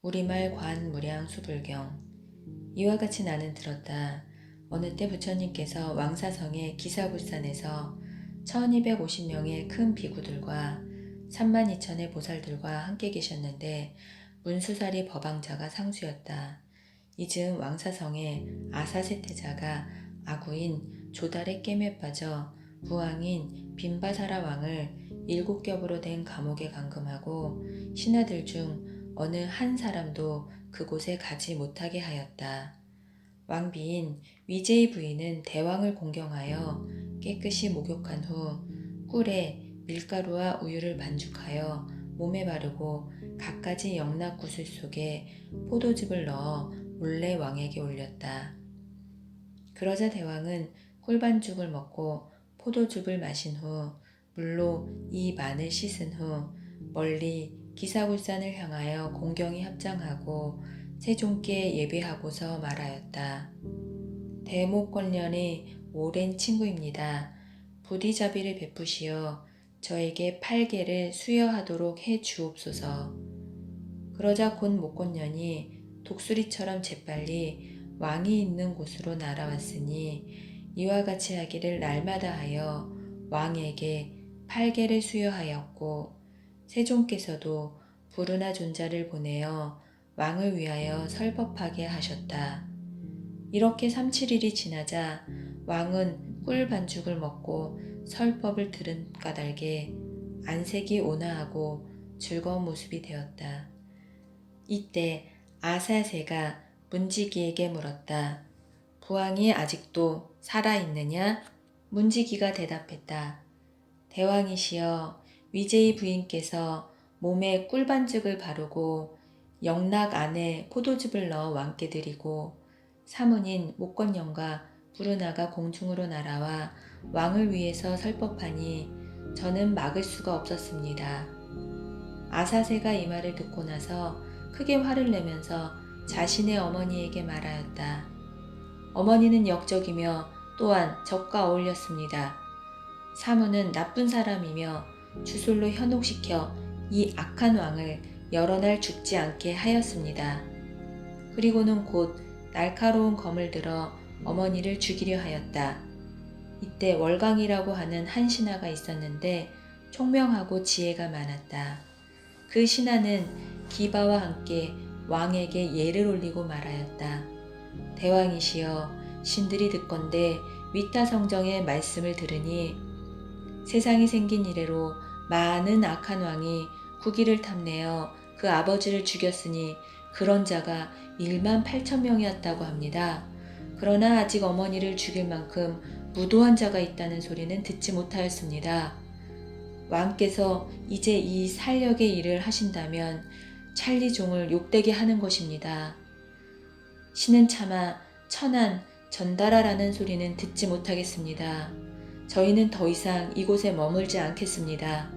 우리말 관무량 수불경. 이와 같이 나는 들었다. 어느 때 부처님께서 왕사성의 기사굴산에서 1250명의 큰 비구들과 32,000의 보살들과 함께 계셨는데 문수사리 법왕자가 상수였다. 이즈음 왕사성의 아사세태자가 아구인 조달의 깨매에 빠져 부왕인 빈바사라 왕을 7겹으로 된 감옥에 감금하고 신하들 중 어느 한 사람도 그곳에 가지 못하게 하였다. 왕비인 위제의 부인은 대왕을 공경하여 깨끗이 목욕한 후 꿀에 밀가루와 우유를 반죽하여 몸에 바르고 갖가지 영락구슬 속에 포도즙을 넣어 몰래 왕에게 올렸다. 그러자 대왕은 꿀반죽을 먹고 포도즙을 마신 후 물로 이 만을 씻은 후 멀리 기사굴산을 향하여 공경히 합장하고 세존께 예배하고서 말하였다. 대목권련의 오랜 친구입니다. 부디자비를 베푸시어 저에게 8개를 수여하도록 해 주옵소서. 그러자 곧 목권년이 독수리처럼 재빨리 왕이 있는 곳으로 날아왔으니 이와 같이 하기를 날마다 하여 왕에게 8개를 수여하였고 세종께서도 부르나 존자를 보내어 왕을 위하여 설법하게 하셨다. 이렇게 3-7일이 지나자 왕은 꿀 반죽을 먹고 설법을 들은 까닭에 안색이 온화하고 즐거운 모습이 되었다. 이때 아사세가 문지기에게 물었다. 부왕이 아직도 살아있느냐? 문지기가 대답했다. 대왕이시여, 위제의 부인께서 몸에 꿀반죽을 바르고 영락 안에 포도즙을 넣어 왕께 드리고 사문인 목건령과 부르나가 공중으로 날아와 왕을 위해서 설법하니 저는 막을 수가 없었습니다. 아사세가 이 말을 듣고 나서 크게 화를 내면서 자신의 어머니에게 말하였다. 어머니는 역적이며 또한 적과 어울렸습니다. 사무는 나쁜 사람이며 주술로 현혹시켜 이 악한 왕을 여러 날 죽지 않게 하였습니다. 그리고는 곧 날카로운 검을 들어 어머니를 죽이려 하였다. 이때 월강이라고 하는 한 신하가 있었는데 총명하고 지혜가 많았다. 그 신하는 기바와 함께 왕에게 예를 올리고 말하였다. 대왕이시여, 신들이 듣건대 위타 성정의 말씀을 들으니 세상이 생긴 이래로 많은 악한 왕이 국위를 탐내어 그 아버지를 죽였으니 그런 자가 18,000명이었다고 합니다. 그러나 아직 어머니를 죽일 만큼 무도한 자가 있다는 소리는 듣지 못하였습니다. 왕께서 이제 이 살력의 일을 하신다면 찰리종을 욕되게 하는 것입니다. 신은 차마 천한 전달하라는 소리는 듣지 못하겠습니다. 저희는 더 이상 이곳에 머물지 않겠습니다.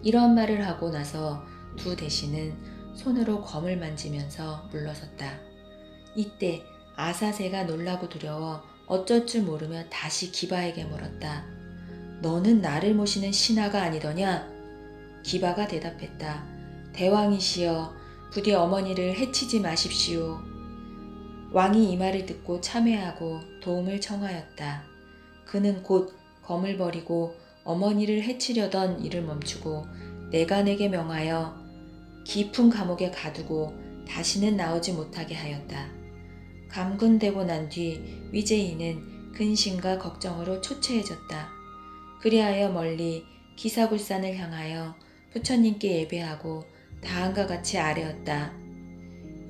이런 말을 하고 나서 두 대신은 손으로 검을 만지면서 물러섰다. 이때 아사세가 놀라고 두려워 어쩔 줄 모르며 다시 기바에게 물었다. 너는 나를 모시는 신하가 아니더냐? 기바가 대답했다. 대왕이시여, 부디 어머니를 해치지 마십시오. 왕이 이 말을 듣고 참회하고 도움을 청하였다. 그는 곧 검을 버리고 어머니를 해치려던 일을 멈추고 내가 내게 명하여 깊은 감옥에 가두고 다시는 나오지 못하게 하였다. 감금되고 난 뒤 위제이는 근심과 걱정으로 초췌해졌다. 그리하여 멀리 기사굴산을 향하여 부처님께 예배하고 다음과 같이 아뢰었다.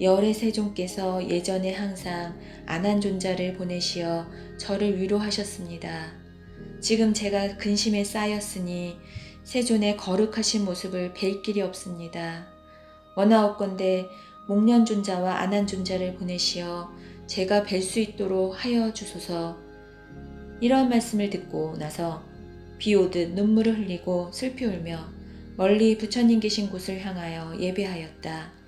열의 세종께서 예전에 항상 안한존자를 보내시어 저를 위로하셨습니다. 지금 제가 근심에 쌓였으니 세존의 거룩하신 모습을 뵐 길이 없습니다. 원하옵건대 목련존자와 안한존자를 보내시어 제가 뵐 수 있도록 하여 주소서. 이러한 말씀을 듣고 나서 비 오듯 눈물을 흘리고 슬피 울며 멀리 부처님 계신 곳을 향하여 예배하였다.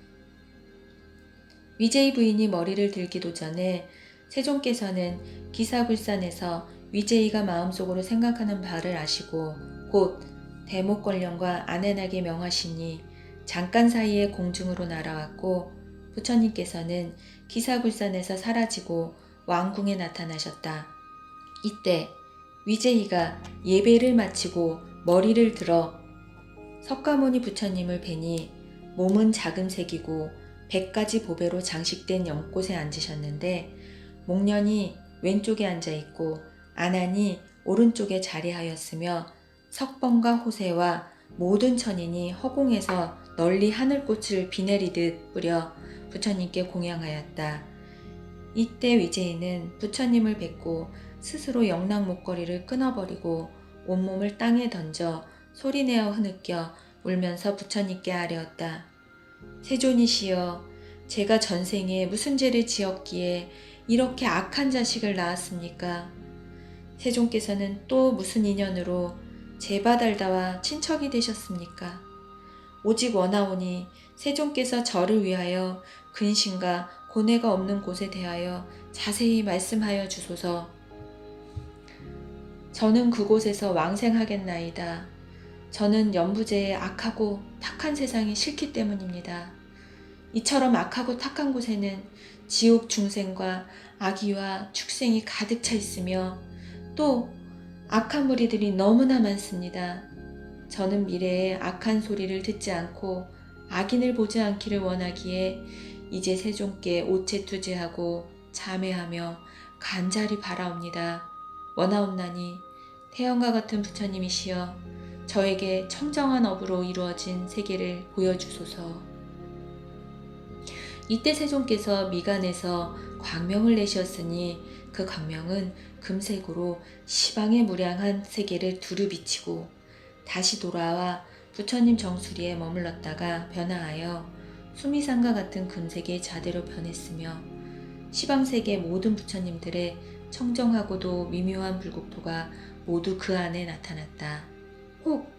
위제의 부인이 머리를 들기도 전에 세종께서는 기사굴산에서 위제이가 마음속으로 생각하는 바를 아시고 곧 대목권령과 아내나게 명하시니 잠깐 사이에 공중으로 날아왔고 부처님께서는 기사굴산에서 사라지고 왕궁에 나타나셨다. 이때 위제이가 예배를 마치고 머리를 들어 석가모니 부처님을 뵈니 몸은 자금색이고 100가지 보배로 장식된 연꽃에 앉으셨는데 목련이 왼쪽에 앉아있고 아난이 오른쪽에 자리하였으며 석번과 호세와 모든 천인이 허공에서 널리 하늘꽃을 비 내리듯 뿌려 부처님께 공양하였다. 이때 위제이는 부처님을 뵙고 스스로 영락 목걸이를 끊어버리고 온몸을 땅에 던져 소리내어 흐느껴 울면서 부처님께 아뢰었다. 세존이시여, 제가 전생에 무슨 죄를 지었기에 이렇게 악한 자식을 낳았습니까? 세존께서는 또 무슨 인연으로 제바달다와 친척이 되셨습니까? 오직 원하오니 세존께서 저를 위하여 근심과 고뇌가 없는 곳에 대하여 자세히 말씀하여 주소서. 저는 그곳에서 왕생하겠나이다. 저는 연부제의 악하고 탁한 세상이 싫기 때문입니다. 이처럼 악하고 탁한 곳에는 지옥 중생과 악의와 축생이 가득 차 있으며 또 악한 무리들이 너무나 많습니다. 저는 미래에 악한 소리를 듣지 않고 악인을 보지 않기를 원하기에 이제 세존께 오체투제하고 자매하며 간절히 바라옵니다. 원하옵나니 태연과 같은 부처님이시여 저에게 청정한 업으로 이루어진 세계를 보여주소서. 이때 세존께서 미간에서 광명을 내셨으니 그 광명은 금색으로 시방의 무량한 세계를 두루 비치고 다시 돌아와 부처님 정수리에 머물렀다가 변화하여 수미산과 같은 금색의 자대로 변했으며 시방세계 모든 부처님들의 청정하고도 미묘한 불국토가 모두 그 안에 나타났다. 혹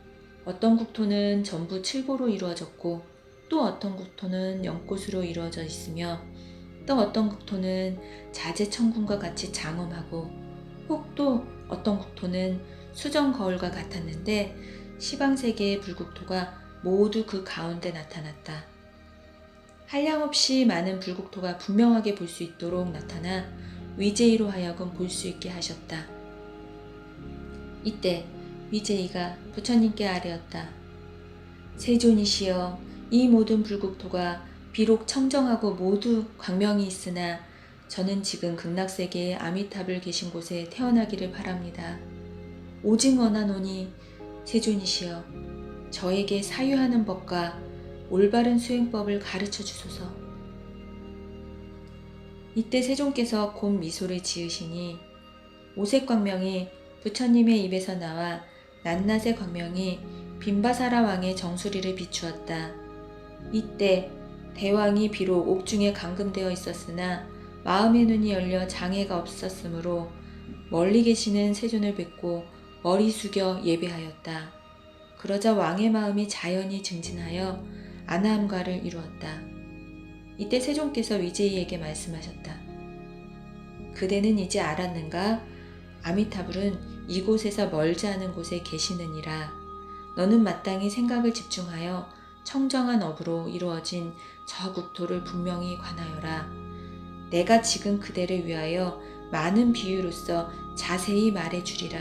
어떤 국토는 전부 칠보로 이루어졌고 또 어떤 국토는 연꽃으로 이루어져 있으며 또 어떤 국토는 자재천궁과 같이 장엄하고 혹 또 어떤 국토는 수정 거울과 같았는데 시방세계의 불국토가 모두 그 가운데 나타났다. 한량없이 많은 불국토가 분명하게 볼 수 있도록 나타나 위제이로 하여금 볼 수 있게 하셨다. 이때 위제이가 부처님께 아뢰었다. 세존이시여, 이 모든 불국토가 비록 청정하고 모두 광명이 있으나 저는 지금 극락세계의 아미탑을 계신 곳에 태어나기를 바랍니다. 오직 원하노니 세존이시여, 저에게 사유하는 법과 올바른 수행법을 가르쳐 주소서. 이때 세존께서 곧 미소를 지으시니 오색 광명이 부처님의 입에서 나와 낱낱의 광명이 빈바사라 왕의 정수리를 비추었다. 이때 대왕이 비록 옥중에 감금되어 있었으나 마음의 눈이 열려 장애가 없었으므로 멀리 계시는 세존을 뵙고 머리 숙여 예배하였다. 그러자 왕의 마음이 자연히 증진하여 아나함과를 이루었다. 이때 세존께서 위제이에게 말씀하셨다. 그대는 이제 알았는가? 아미타불은 이곳에서 멀지 않은 곳에 계시느니라. 너는 마땅히 생각을 집중하여 청정한 업으로 이루어진 저 국토를 분명히 관하여라. 내가 지금 그대를 위하여 많은 비유로서 자세히 말해주리라.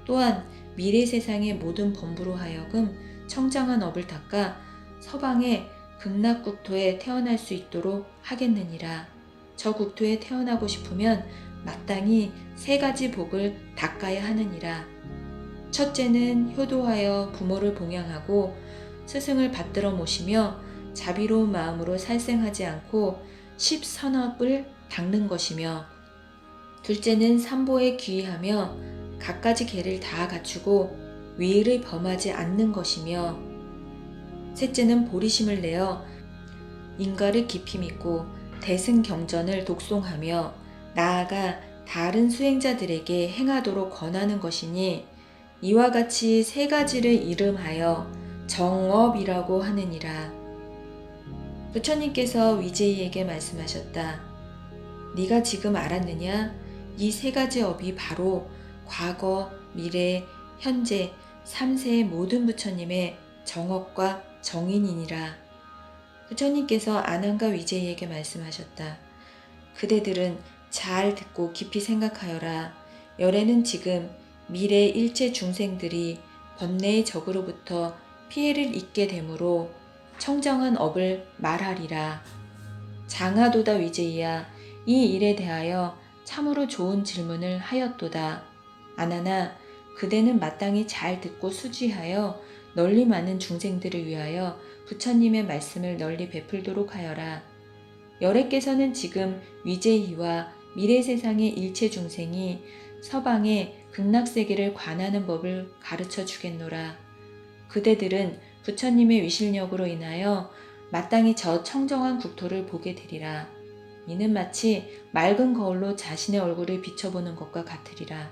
또한 미래 세상의 모든 범부로 하여금 청정한 업을 닦아 서방의 극락국토에 태어날 수 있도록 하겠느니라. 저 국토에 태어나고 싶으면 마땅히 3가지 복을 닦아야 하느니라. 첫째는 효도하여 부모를 봉양하고 스승을 받들어 모시며 자비로운 마음으로 살생하지 않고 십선업을 닦는 것이며, 둘째는 삼보에 귀의하며 갖가지 계를 다 갖추고 위의를 범하지 않는 것이며, 셋째는 보리심을 내어 인가를 깊이 믿고 대승경전을 독송하며 나아가 다른 수행자들에게 행하도록 권하는 것이니 이와 같이 3가지를 이름하여 정업이라고 하느니라. 부처님께서 위제이에게 말씀하셨다. 네가 지금 알았느냐? 이 3가지 업이 바로 과거, 미래, 현재 3세의 모든 부처님의 정업과 정인이니라. 부처님께서 아난과 위제이에게 말씀하셨다. 그대들은 잘 듣고 깊이 생각하여라. 열애는 지금 미래 일체 중생들이 번뇌의 적으로부터 피해를 입게 되므로 청정한 업을 말하리라. 장하도다 위제이야. 이 일에 대하여 참으로 좋은 질문을 하였도다. 아나나 그대는 마땅히 잘 듣고 수지하여 널리 많은 중생들을 위하여 부처님의 말씀을 널리 베풀도록 하여라. 열애께서는 지금 위제이와 미래 세상의 일체 중생이 서방의 극락세계를 관하는 법을 가르쳐 주겠노라. 그대들은 부처님의 위실력으로 인하여 마땅히 저 청정한 국토를 보게 되리라. 이는 마치 맑은 거울로 자신의 얼굴을 비춰보는 것과 같으리라.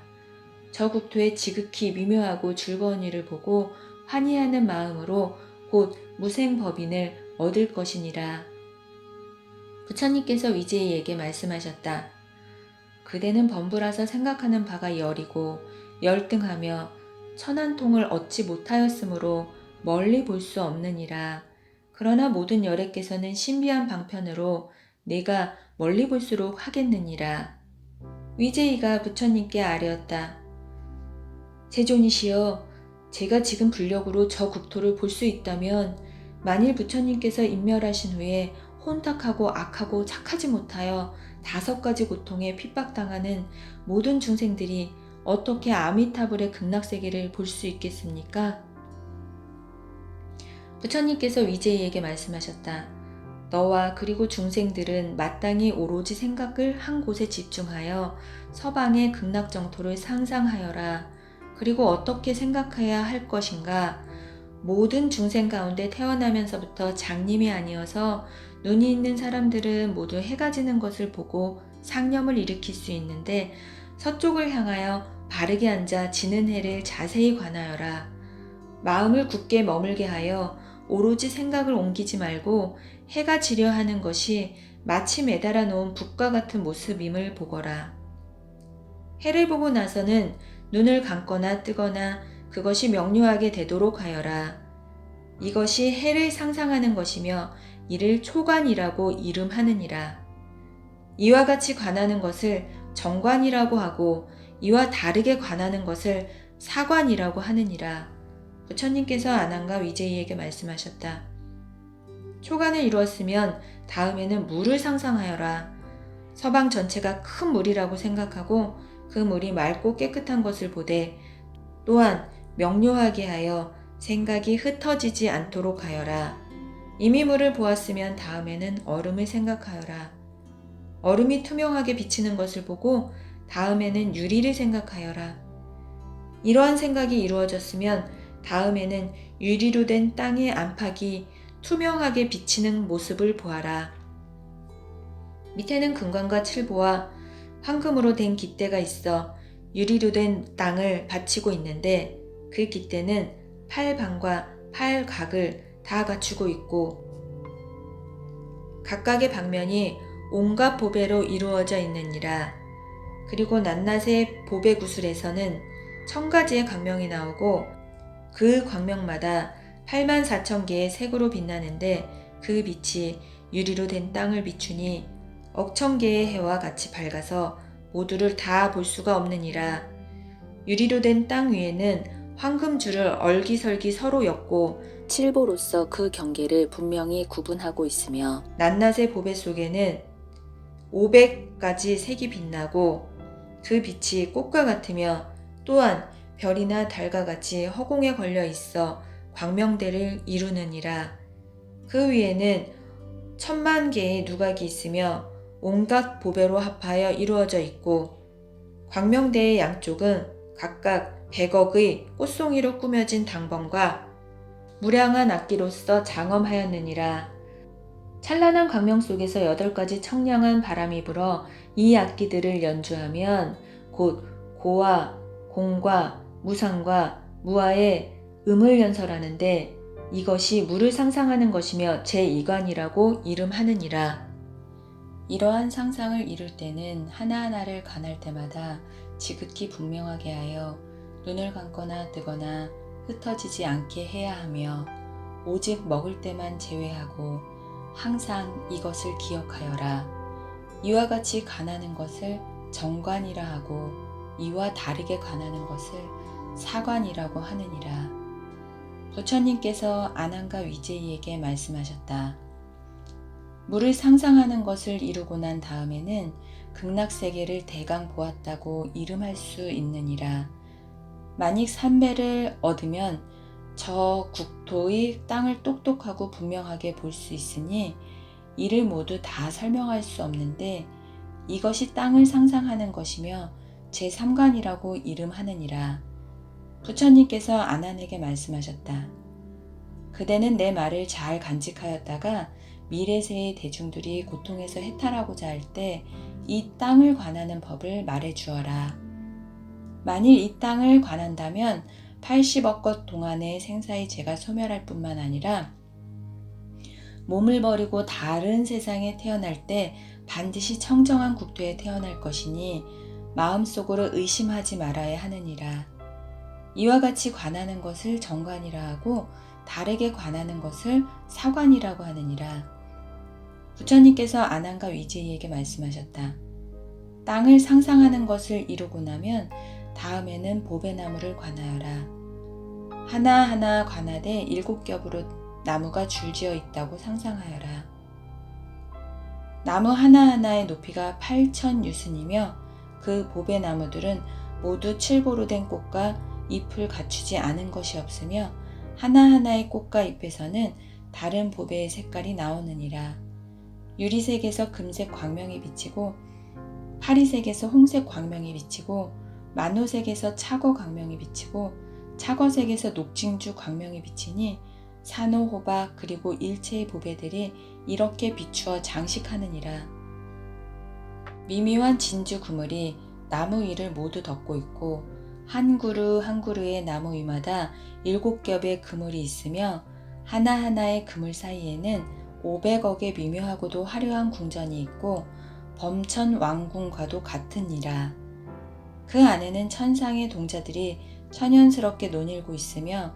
저 국토의 지극히 미묘하고 즐거운 일을 보고 환희하는 마음으로 곧 무생법인을 얻을 것이니라. 부처님께서 위제이에게 말씀하셨다. 그대는 범부라서 생각하는 바가 열이고 열등하며 천한통을 얻지 못하였으므로 멀리 볼 수 없느니라. 그러나 모든 열애께서는 신비한 방편으로 내가 멀리 볼수록 하겠느니라. 위제이가 부처님께 아뢰었다. 세존이시여, 제가 지금 불력으로 저 국토를 볼 수 있다면 만일 부처님께서 인멸하신 후에 혼탁하고 악하고 착하지 못하여 5가지 고통에 핍박당하는 모든 중생들이 어떻게 아미타불의 극락세계를 볼 수 있겠습니까? 부처님께서 위제이에게 말씀하셨다. 너와 그리고 중생들은 마땅히 오로지 생각을 한 곳에 집중하여 서방의 극락정토를 상상하여라. 그리고 어떻게 생각해야 할 것인가? 모든 중생 가운데 태어나면서부터 장님이 아니어서 눈이 있는 사람들은 모두 해가 지는 것을 보고 상념을 일으킬 수 있는데 서쪽을 향하여 바르게 앉아 지는 해를 자세히 관하여라. 마음을 굳게 머물게 하여 오로지 생각을 옮기지 말고 해가 지려 하는 것이 마치 매달아 놓은 북과 같은 모습임을 보거라. 해를 보고 나서는 눈을 감거나 뜨거나 그것이 명료하게 되도록 하여라. 이것이 해를 상상하는 것이며 이를 초관이라고 이름하느니라. 이와 같이 관하는 것을 정관이라고 하고 이와 다르게 관하는 것을 사관이라고 하느니라. 부처님께서 아난과 위제이에게 말씀하셨다. 초관을 이루었으면 다음에는 물을 상상하여라. 서방 전체가 큰 물이라고 생각하고 그 물이 맑고 깨끗한 것을 보되 또한 명료하게 하여 생각이 흩어지지 않도록 하여라. 이미 물을 보았으면 다음에는 얼음을 생각하여라. 얼음이 투명하게 비치는 것을 보고 다음에는 유리를 생각하여라. 이러한 생각이 이루어졌으면 다음에는 유리로 된 땅의 안팎이 투명하게 비치는 모습을 보아라. 밑에는 금관과 칠보와 황금으로 된 깃대가 있어 유리로 된 땅을 받치고 있는데 그 깃대는 8방과 8각을 다 갖추고 있고 각각의 방면이 온갖 보배로 이루어져 있느니라. 그리고 낱낱의 보배 구슬에서는 1000가지의 광명이 나오고 그 광명마다 84,000개의 색으로 빛나는데 그 빛이 유리로 된 땅을 비추니 억천 개의 해와 같이 밝아서 모두를 다 볼 수가 없느니라. 유리로 된 땅 위에는 황금줄을 얼기설기 서로 엮고 칠보로서 그 경계를 분명히 구분하고 있으며 낱낱의 보배 속에는 500가지 색이 빛나고 그 빛이 꽃과 같으며 또한 별이나 달과 같이 허공에 걸려 있어 광명대를 이루느니라. 그 위에는 10,000,000개의 누각이 있으며 온갖 보배로 합하여 이루어져 있고 광명대의 양쪽은 각각 100억의 꽃송이로 꾸며진 당번과 무량한 악기로서 장엄하였느니라. 찬란한 광명 속에서 8가지 청량한 바람이 불어 이 악기들을 연주하면 곧 고와 공과 무상과 무아의 음을 연설하는데 이것이 물을 상상하는 것이며 제2관이라고 이름하느니라. 이러한 상상을 이룰 때는 하나하나를 관할 때마다 지극히 분명하게 하여 눈을 감거나 뜨거나 흩어지지 않게 해야 하며 오직 먹을 때만 제외하고 항상 이것을 기억하여라. 이와 같이 관하는 것을 정관이라 하고 이와 다르게 관하는 것을 사관이라고 하느니라. 부처님께서 아난과 위제이에게 말씀하셨다. 물을 상상하는 것을 이루고 난 다음에는 극락세계를 대강 보았다고 이름할 수 있느니라. 만일 삼배를 얻으면 저 국토의 땅을 똑똑하고 분명하게 볼 수 있으니 이를 모두 다 설명할 수 없는데 이것이 땅을 상상하는 것이며 제3관이라고 이름하느니라. 부처님께서 아난에게 말씀하셨다. 그대는 내 말을 잘 간직하였다가 미래세의 대중들이 고통에서 해탈하고자 할 때 이 땅을 관하는 법을 말해 주어라. 만일 이 땅을 관한다면 80억 것 동안의 생사의 죄가 소멸할 뿐만 아니라 몸을 버리고 다른 세상에 태어날 때 반드시 청정한 국토에 태어날 것이니 마음속으로 의심하지 말아야 하느니라. 이와 같이 관하는 것을 정관이라 하고 다르게 관하는 것을 사관이라고 하느니라. 부처님께서 아난과 위제이에게 말씀하셨다. 땅을 상상하는 것을 이루고 나면 다음에는 보배나무를 관하여라. 하나하나 관하되 7겹으로 나무가 줄지어 있다고 상상하여라. 나무 하나하나의 높이가 8,000유순이며 그 보배나무들은 모두 칠보로 된 꽃과 잎을 갖추지 않은 것이 없으며 하나하나의 꽃과 잎에서는 다른 보배의 색깔이 나오느니라. 유리색에서 금색 광명이 비치고 파리색에서 홍색 광명이 비치고 만호색에서 차거 광명이 비치고 차거색에서 녹진주 광명이 비치니 산호, 호박 그리고 일체의 보배들이 이렇게 비추어 장식하느니라. 미묘한 진주 그물이 나무 위를 모두 덮고 있고 한 그루 한 그루의 나무 위마다 7겹의 그물이 있으며 하나하나의 그물 사이에는 500억의 미묘하고도 화려한 궁전이 있고 범천 왕궁과도 같으니라. 그 안에는 천상의 동자들이 천연스럽게 논일고 있으며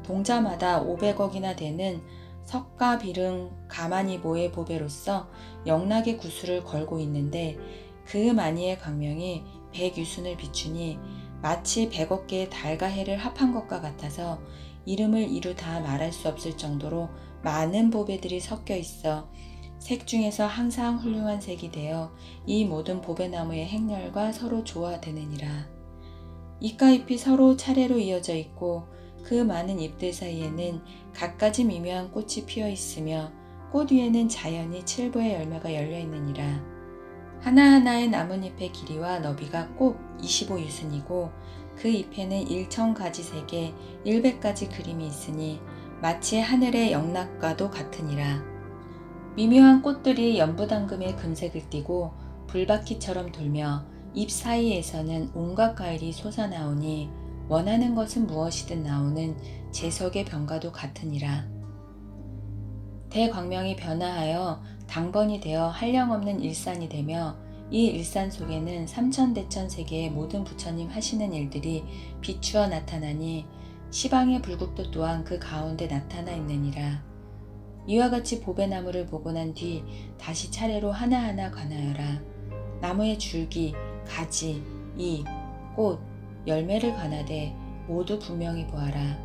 동자마다 500억이나 되는 석가 비릉 가마니보의 보배로서 영락의 구슬을 걸고 있는데 그 많이의 광명이 100유순을 비추니 마치 100억 개의 달과 해를 합한 것과 같아서 이름을 이루 다 말할 수 없을 정도로 많은 보배들이 섞여 있어 색 중에서 항상 훌륭한 색이 되어 이 모든 보배나무의 행렬과 서로 조화되느니라. 잎과 잎이 서로 차례로 이어져 있고 그 많은 잎들 사이에는 갖가지 미묘한 꽃이 피어 있으며 꽃 위에는 자연히 7보의 열매가 열려 있느니라. 하나하나의 나뭇잎의 길이와 너비가 꼭 25유순이고 그 잎에는 1000가지 색의 100가지 그림이 있으니 마치 하늘의 영락과도 같으니라. 미묘한 꽃들이 연부당금의 금색을 띠고 불바퀴처럼 돌며 잎 사이에서는 온갖 과일이 솟아나오니 원하는 것은 무엇이든 나오는 제석의 병과도 같으니라. 대광명이 변화하여 당번이 되어 한량없는 일산이 되며 이 일산 속에는 삼천대천세계의 모든 부처님 하시는 일들이 비추어 나타나니 시방의 불국도 또한 그 가운데 나타나 있느니라. 이와 같이 보배나무를 보고 난 뒤 다시 차례로 하나하나 관하여라. 나무의 줄기, 가지, 잎, 꽃, 열매를 관하되 모두 분명히 보아라.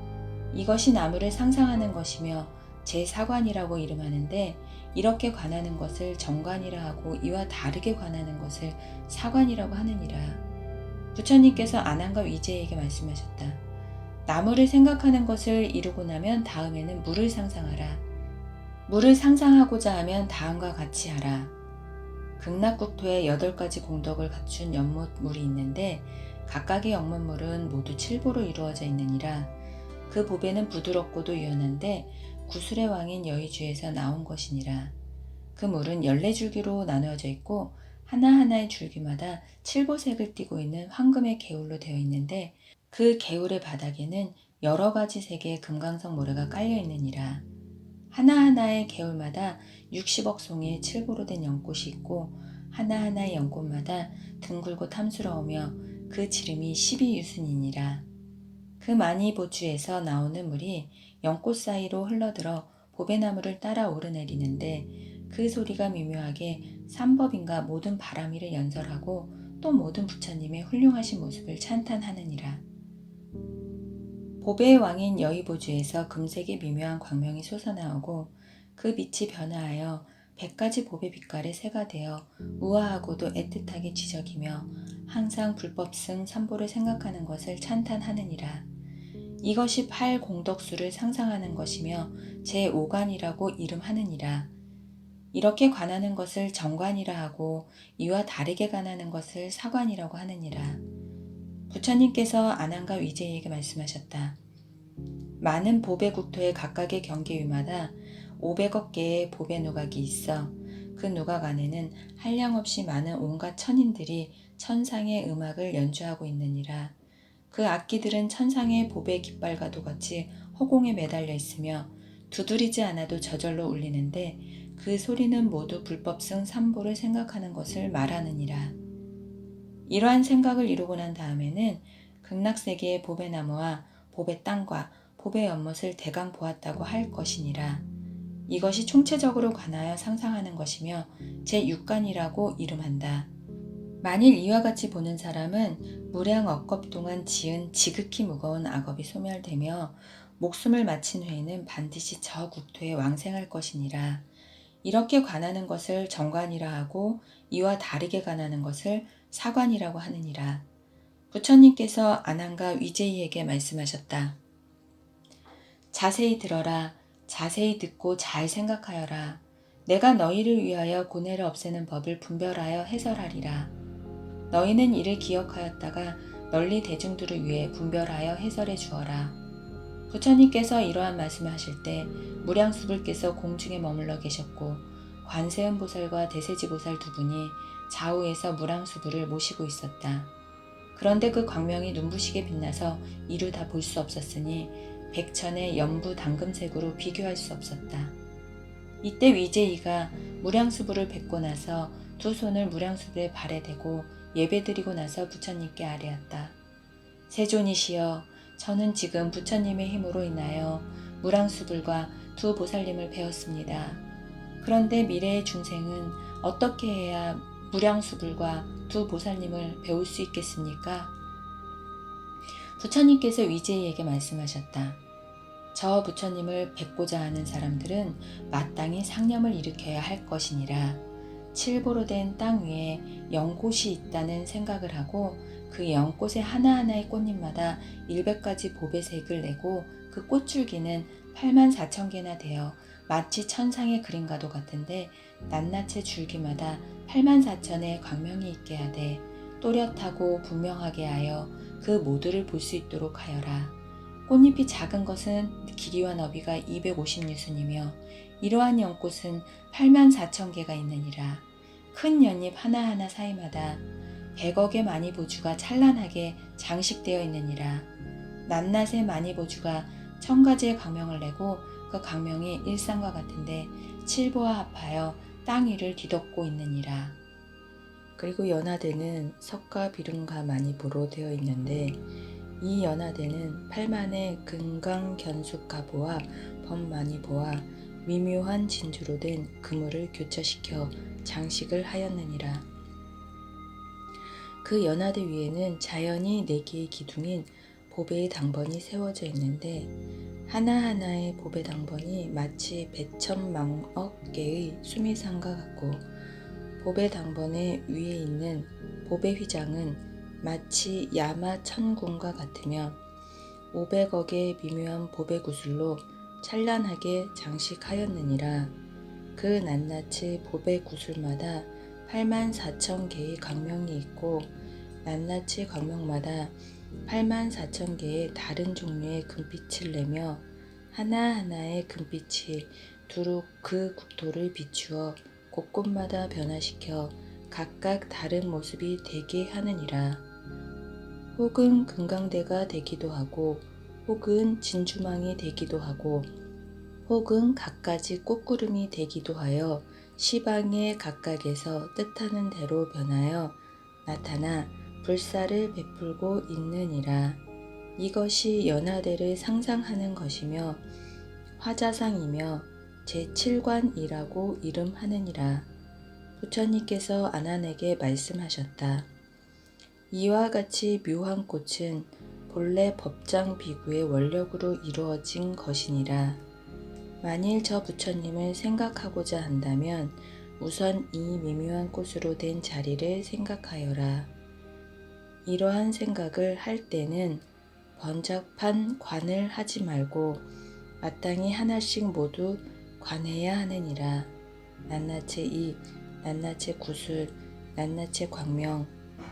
이것이 나무를 상상하는 것이며 제4관이라고 이름하는데 이렇게 관하는 것을 정관이라 하고 이와 다르게 관하는 것을 사관이라고 하느니라. 부처님께서 아난과 위제에게 말씀하셨다. 나무를 생각하는 것을 이루고 나면 다음에는 물을 상상하라. 물을 상상하고자 하면 다음과 같이 하라. 극락국토에 8가지 공덕을 갖춘 연못물이 있는데 각각의 연못물은 모두 7보로 이루어져 있느니라. 그 보배는 부드럽고도 유연한데 구슬의 왕인 여의주에서 나온 것이니라. 그 물은 14줄기로 나누어져 있고 하나하나의 줄기마다 7보색을 띠고 있는 황금의 개울로 되어 있는데 그 개울의 바닥에는 여러 가지 색의 금강석 모래가 깔려 있느니라. 하나하나의 개울마다 60억 송이의 7보로 된 연꽃이 있고 하나하나의 연꽃마다 둥글고 탐스러우며 그 지름이 12유순이니라. 그 많이 보추에서 나오는 물이 연꽃 사이로 흘러들어 보배나무를 따라 오르내리는데 그 소리가 미묘하게 삼법인가 모든 바람이를 연설하고 또 모든 부처님의 훌륭하신 모습을 찬탄하느니라. 보배의 왕인 여의보주에서 금색의 미묘한 광명이 솟아나오고 그 빛이 변화하여 100가지 보배 빛깔의 새가 되어 우아하고도 애틋하게 지저귀며 항상 불법승 삼보를 생각하는 것을 찬탄하느니라. 이것이 팔공덕수를 상상하는 것이며 제5관이라고 이름하느니라. 이렇게 관하는 것을 정관이라 하고 이와 다르게 관하는 것을 사관이라고 하느니라. 부처님께서 아난과 위제에게 말씀하셨다. 많은 보배 국토의 각각의 경계 위마다 500억 개의 보배 누각이 있어 그 누각 안에는 한량없이 많은 온갖 천인들이 천상의 음악을 연주하고 있느니라. 그 악기들은 천상의 보배 깃발과도 같이 허공에 매달려 있으며 두드리지 않아도 저절로 울리는데 그 소리는 모두 불법승 삼보를 생각하는 것을 말하느니라. 이러한 생각을 이루고 난 다음에는 극락세계의 보배나무와 보배 땅과 보배 연못을 대강 보았다고 할 것이니라. 이것이 총체적으로 관하여 상상하는 것이며 제6관이라고 이름한다. 만일 이와 같이 보는 사람은 무량 억겁 동안 지은 지극히 무거운 악업이 소멸되며 목숨을 마친 후에는 반드시 저 국토에 왕생할 것이니라. 이렇게 관하는 것을 정관이라 하고 이와 다르게 관하는 것을 사관이라고 하느니라. 부처님께서 아난과 위제이에게 말씀하셨다. 자세히 들어라. 자세히 듣고 잘 생각하여라. 내가 너희를 위하여 고뇌를 없애는 법을 분별하여 해설하리라. 너희는 이를 기억하였다가 널리 대중들을 위해 분별하여 해설해 주어라. 부처님께서 이러한 말씀을 하실 때 무량수불께서 공중에 머물러 계셨고 관세음보살과 대세지보살 두 분이 좌우에서 무량수불을 모시고 있었다. 그런데 그 광명이 눈부시게 빛나서 이루 다 볼 수 없었으니 백천의 연부 당금색으로 비교할 수 없었다. 이때 위제이가 무량수불을 뵙고 나서 두 손을 무량수불의 발에 대고 예배드리고 나서 부처님께 아뢰었다. 세존이시여, 저는 지금 부처님의 힘으로 인하여 무량수불과 두 보살님을 배웠습니다. 그런데 미래의 중생은 어떻게 해야 무량수불과 두 보살님을 배울 수 있겠습니까? 부처님께서 위제이에게 말씀하셨다. 저 부처님을 뵙고자 하는 사람들은 마땅히 상념을 일으켜야 할 것이니라. 칠보로 된 땅 위에 연꽃이 있다는 생각을 하고 그 연꽃의 하나하나의 꽃잎마다 100가지 보배색을 내고 그 꽃줄기는 84,000개나 되어 마치 천상의 그림과도 같은데 낱낱의 줄기마다 84,000의 광명이 있게 하되 또렷하고 분명하게 하여 그 모두를 볼 수 있도록 하여라. 꽃잎이 작은 것은 길이와 너비가 250유순이며 이러한 연꽃은 84,000개가 있느니라. 큰 연잎 하나하나 사이마다 100억의 마니보주가 찬란하게 장식되어 있느니라. 낱낱의 마니보주가 1000가지의 광명을 내고 그 광명이 일상과 같은데 칠보와 합하여 땅 위를 뒤덮고 있느니라. 그리고 연화대는 석가 비름가 마니보로 되어 있는데 이 연화대는 8만의 금강견숙가보와 범마니보와 미묘한 진주로 된 그물을 교차시켜 장식을 하였느니라. 그 연화대 위에는 자연히 4개의 기둥인 보배의 당번이 세워져 있는데 하나하나의 보배 당번이 마치 백천만억 개의 수미상과 같고 보배 당번의 위에 있는 보배 휘장은 마치 야마 천궁과 같으며 500억의 미묘한 보배 구슬로 찬란하게 장식하였느니라. 그 낱낱이 보배 구슬마다 84,000개의 광명이 있고 낱낱이 광명마다 84,000개의 다른 종류의 금빛을 내며 하나하나의 금빛이 두루 그 국토를 비추어 곳곳마다 변화시켜 각각 다른 모습이 되게 하느니라. 혹은 금강대가 되기도 하고 혹은 진주망이 되기도 하고 혹은 갖가지 꽃구름이 되기도 하여 시방의 각각에서 뜻하는 대로 변하여 나타나 불사를 베풀고 있느니라. 이것이 연하대를 상상하는 것이며 화자상이며 제7관이라고 이름하느니라. 부처님께서 아난에게 말씀하셨다. 이와 같이 묘한 꽃은 본래 법장 비구의 원력으로 이루어진 것이니라. 만일 저 부처님을 생각하고자 한다면 우선 이 미묘한 꽃으로 된 자리를 생각하여라. 이러한 생각을 할 때는 번잡한 관을 하지 말고 마땅히 하나씩 모두 관해야 하느니라. 낱낱이 이, 낱낱이 구슬, 낱낱이 광명,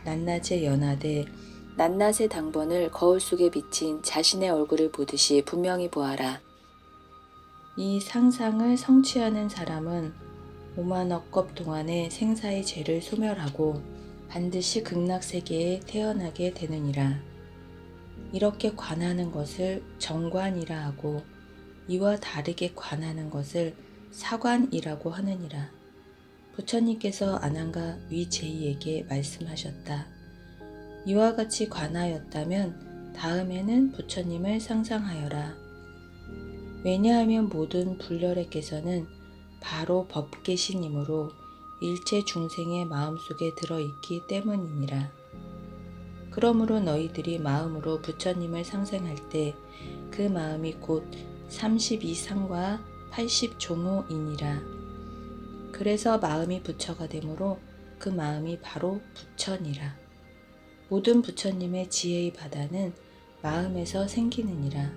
낱낱이 연하대, 낱낱의 당번을 거울 속에 비친 자신의 얼굴을 보듯이 분명히 보아라. 이 상상을 성취하는 사람은 5만억 겁 동안의 생사의 죄를 소멸하고 반드시 극락세계에 태어나게 되느니라. 이렇게 관하는 것을 정관이라 하고 이와 다르게 관하는 것을 사관이라고 하느니라. 부처님께서 아난과 위제이에게 말씀하셨다. 이와 같이 관하였다면 다음에는 부처님을 상상하여라. 왜냐하면 모든 불렬의께서는 바로 법계신이므로 일체 중생의 마음속에 들어있기 때문이니라. 그러므로 너희들이 마음으로 부처님을 상상할 때 그 마음이 곧 32상과 80종호이니라. 그래서 마음이 부처가 되므로 그 마음이 바로 부처니라. 모든 부처님의 지혜의 바다는 마음에서 생기느니라.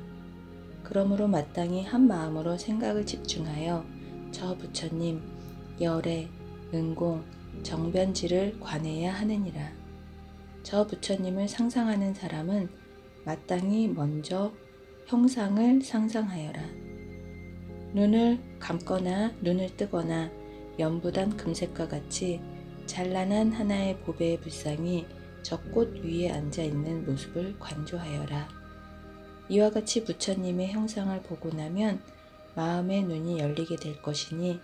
그러므로 마땅히 한 마음으로 생각을 집중하여 저 부처님, 열애, 은공, 정변지를 관해야 하느니라. 저 부처님을 상상하는 사람은 마땅히 먼저 형상을 상상하여라. 눈을 감거나 눈을 뜨거나 연부단 금색과 같이 찬란한 하나의 보배의 불상이 저 꽃 위에 앉아있는 모습을 관조하여라. 이와 같이 부처님의 형상을 보고 나면 마음의 눈이 열리게 될 것이니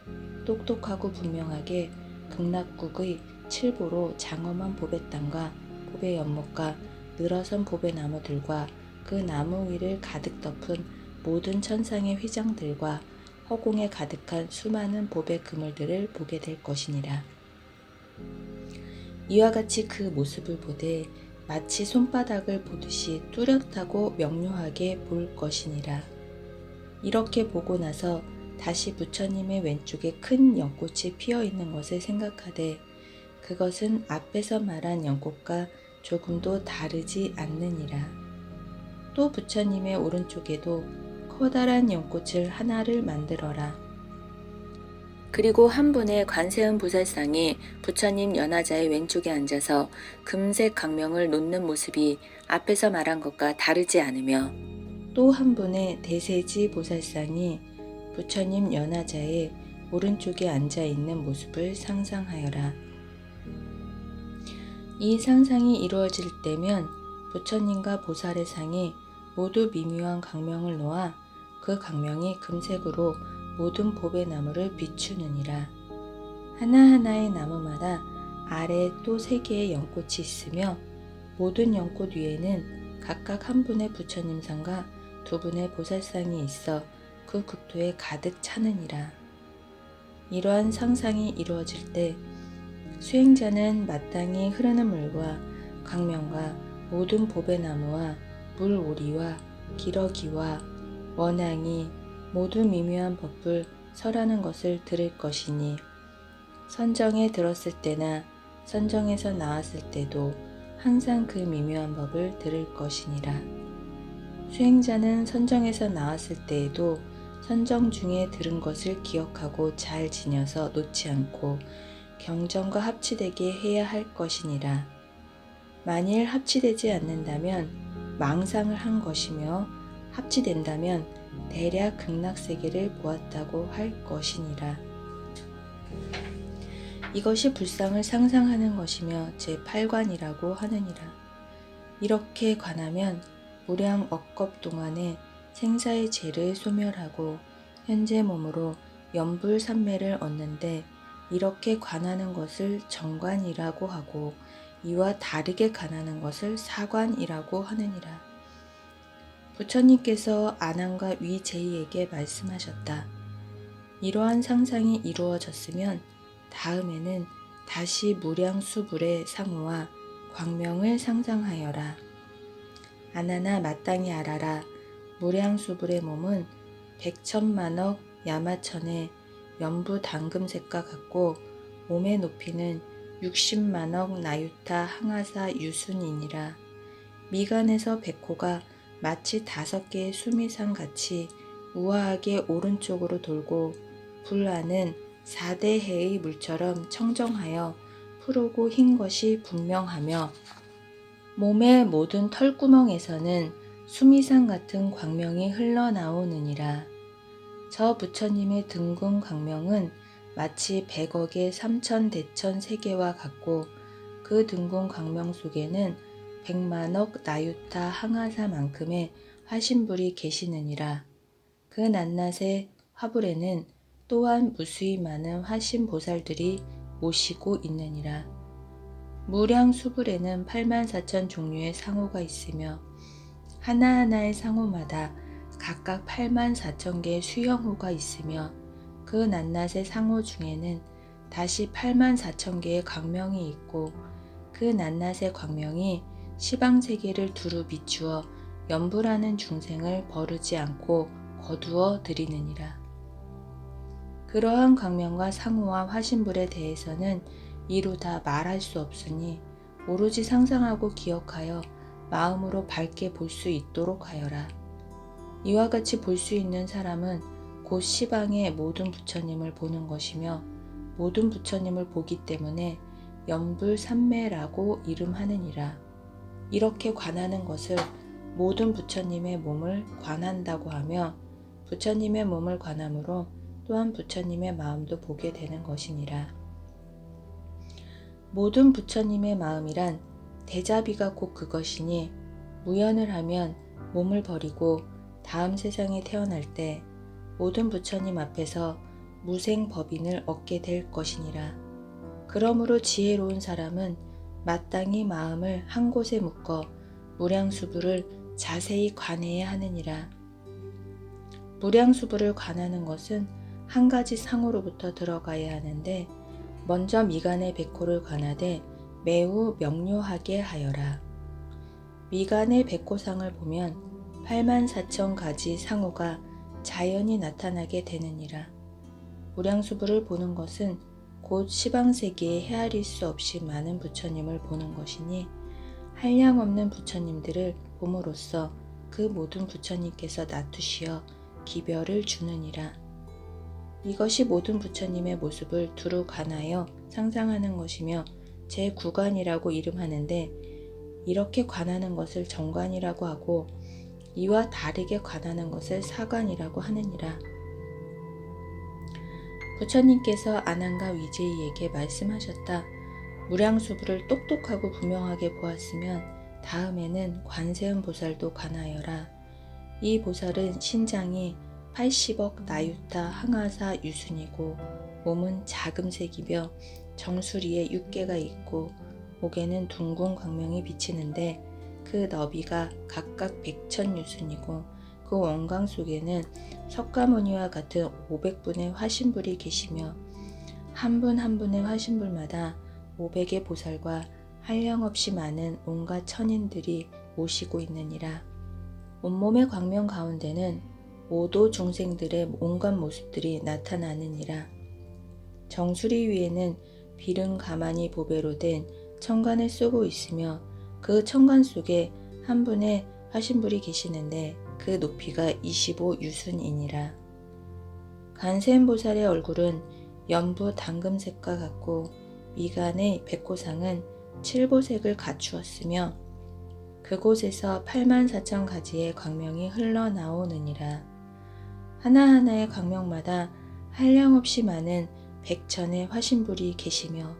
똑똑하고 분명하게 극락국의 칠보로 장엄한 보배땅과 보배 연못과 늘어선 보배나무들과 그 나무 위를 가득 덮은 모든 천상의 휘장들과 허공에 가득한 수많은 보배 그물들을 보게 될 것이니라. 이와 같이 그 모습을 보되 마치 손바닥을 보듯이 뚜렷하고 명료하게 볼 것이니라. 이렇게 보고 나서 다시 부처님의 왼쪽에 큰 연꽃이 피어있는 것을 생각하되 그것은 앞에서 말한 연꽃과 조금도 다르지 않느니라. 또 부처님의 오른쪽에도 커다란 연꽃을 하나를 만들어라. 그리고 한 분의 관세음 보살상이 부처님 연하자의 왼쪽에 앉아서 금색 강명을 놓는 모습이 앞에서 말한 것과 다르지 않으며 또 한 분의 대세지 보살상이 부처님 연하자의 오른쪽에 앉아있는 모습을 상상하여라. 이 상상이 이루어질 때면 부처님과 보살의 상이 모두 미묘한 강명을 놓아 그 강명이 금색으로 모든 보배나무를 비추느니라. 하나하나의 나무마다 아래 또 3개의 연꽃이 있으며 모든 연꽃 위에는 각각 한 분의 부처님상과 2분의 보살상이 있어 그 국토에 가득 차느니라. 이러한 상상이 이루어질 때 수행자는 마땅히 흐르는 물과 강명과 모든 보배나무와 물오리와 기러기와 원앙이 모든 미묘한 법을 설하는 것을 들을 것이니 선정에 들었을 때나 선정에서 나왔을 때도 항상 그 미묘한 법을 들을 것이니라. 수행자는 선정에서 나왔을 때에도 선정 중에 들은 것을 기억하고 잘 지녀서 놓지 않고 경전과 합치되게 해야 할 것이니라. 만일 합치되지 않는다면 망상을 한 것이며 합치된다면 대략 극락세계를 보았다고 할 것이니라. 이것이 불상을 상상하는 것이며 제8관이라고 하느니라. 이렇게 관하면 무량 억겁 동안에 생사의 죄를 소멸하고 현재 몸으로 연불삼매를 얻는데 이렇게 관하는 것을 정관이라고 하고 이와 다르게 관하는 것을 사관이라고 하느니라. 부처님께서 아난과 위제이에게 말씀하셨다. 이러한 상상이 이루어졌으면 다음에는 다시 무량수불의 상호와 광명을 상상하여라. 아나나 마땅히 알아라. 무량수불의 몸은 백천만억 야마천의 연부 당금색과 같고 몸의 높이는 60만억 나유타 항아사 유순이니라. 미간에서 백호가 마치 5개의 수미산 같이 우아하게 오른쪽으로 돌고 불안은 4대 해의 물처럼 청정하여 푸르고 흰 것이 분명하며 몸의 모든 털구멍에서는 수미산 같은 광명이 흘러나오느니라. 저 부처님의 등궁 광명은 마치 100억의 삼천대천 세계와 같고 그 등궁 광명 속에는 100만억 나유타 항아사만큼의 화신불이 계시느니라. 그 낱낱의 화불에는 또한 무수히 많은 화신보살들이 모시고 있느니라. 무량수불에는 84,000 종류의 상호가 있으며 하나하나의 상호마다 각각 84,000개의 수영호가 있으며 그 낱낱의 상호 중에는 다시 84,000개의 광명이 있고 그 낱낱의 광명이 시방세계를 두루 비추어 연불하는 중생을 버르지 않고 거두어 들이느니라. 그러한 광명과 상호와 화신불에 대해서는 이루다 말할 수 없으니 오로지 상상하고 기억하여 마음으로 밝게 볼 수 있도록 하여라. 이와 같이 볼 수 있는 사람은 곧 시방의 모든 부처님을 보는 것이며 모든 부처님을 보기 때문에 연불삼매라고 이름하느니라. 이렇게 관하는 것을 모든 부처님의 몸을 관한다고 하며 부처님의 몸을 관함으로 또한 부처님의 마음도 보게 되는 것이니라. 모든 부처님의 마음이란 대자비가 곧 그것이니 무연을 하면 몸을 버리고 다음 세상에 태어날 때 모든 부처님 앞에서 무생법인을 얻게 될 것이니라. 그러므로 지혜로운 사람은 마땅히 마음을 한 곳에 묶어 무량수불을 자세히 관해야 하느니라. 무량수불을 관하는 것은 한 가지 상호로부터 들어가야 하는데 먼저 미간의 백호를 관하되 매우 명료하게 하여라. 미간의 백호상을 보면 84,000가지 상호가 자연히 나타나게 되느니라. 무량수불을 보는 것은 곧 시방세계에 헤아릴 수 없이 많은 부처님을 보는 것이니 한량없는 부처님들을 봄으로써 그 모든 부처님께서 나투시어 기별을 주느니라. 이것이 모든 부처님의 모습을 두루 관하여 상상하는 것이며 제9관이라고 이름하는데 이렇게 관하는 것을 정관이라고 하고 이와 다르게 관하는 것을 사관이라고 하느니라. 부처님께서 아난과 위제이에게 말씀하셨다. 무량수불을 똑똑하고 분명하게 보았으면 다음에는 관세음 보살도 관하여라. 이 보살은 신장이 80억 나유타 항아사 유순이고 몸은 자금색이며 정수리에 6개가 있고 목에는 둥근 광명이 비치는데 그 너비가 각각 100천 유순이고 그 원광 속에는 석가모니와 같은 500분의 화신불이 계시며 한 분 한 분의 화신불마다 500의 보살과 한량없이 많은 온갖 천인들이 모시고 있느니라. 온몸의 광명 가운데는 오도 중생들의 온갖 모습들이 나타나느니라. 정수리 위에는 비른 가마니 보배로 된 청관을 쓰고 있으며 그 청관 속에 한 분의 화신불이 계시는데 그 높이가 25유순이니라. 관세음보살의 얼굴은 연부 당금색과 같고 미간의 백호상은 칠보색을 갖추었으며 그곳에서 84,000가지의 광명이 흘러나오느니라. 하나하나의 광명마다 한량없이 많은 100천의 화신불이 계시며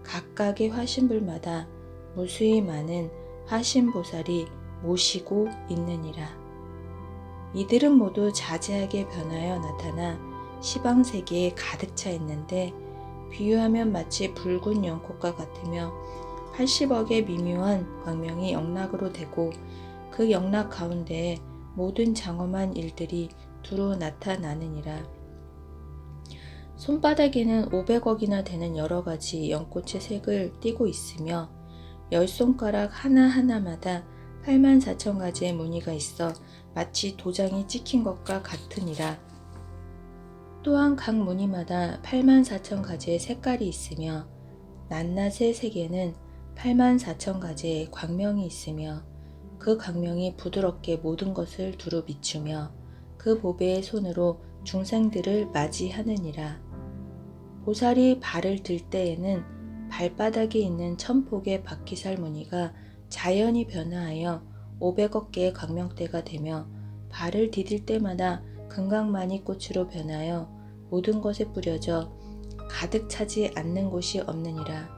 각각의 화신불마다 무수히 많은 화신보살이 모시고 있느니라. 이들은 모두 자세하게 변하여 나타나 시방세계에 가득 차 있는데 비유하면 마치 붉은 연꽃과 같으며 80억의 미묘한 광명이 영락으로 되고 그 영락 가운데에 모든 장엄한 일들이 두루 나타나느니라. 손바닥에는 500억이나 되는 여러 가지 연꽃의 색을 띠고 있으며 10손가락 하나하나마다 84,000가지의 무늬가 있어 마치 도장이 찍힌 것과 같으니라. 또한 각 무늬마다 84,000가지의 색깔이 있으며 낱낱의 색에는 84,000가지의 광명이 있으며 그 광명이 부드럽게 모든 것을 두루 비추며 그 보배의 손으로 중생들을 맞이하느니라. 보살이 발을 들 때에는 발바닥에 있는 1000폭의 바퀴살 무늬가 자연히 변화하여 500억 개의 광명대가 되며 발을 디딜 때마다 금강마니 꽃으로 변하여 모든 것에 뿌려져 가득 차지 않는 곳이 없느니라.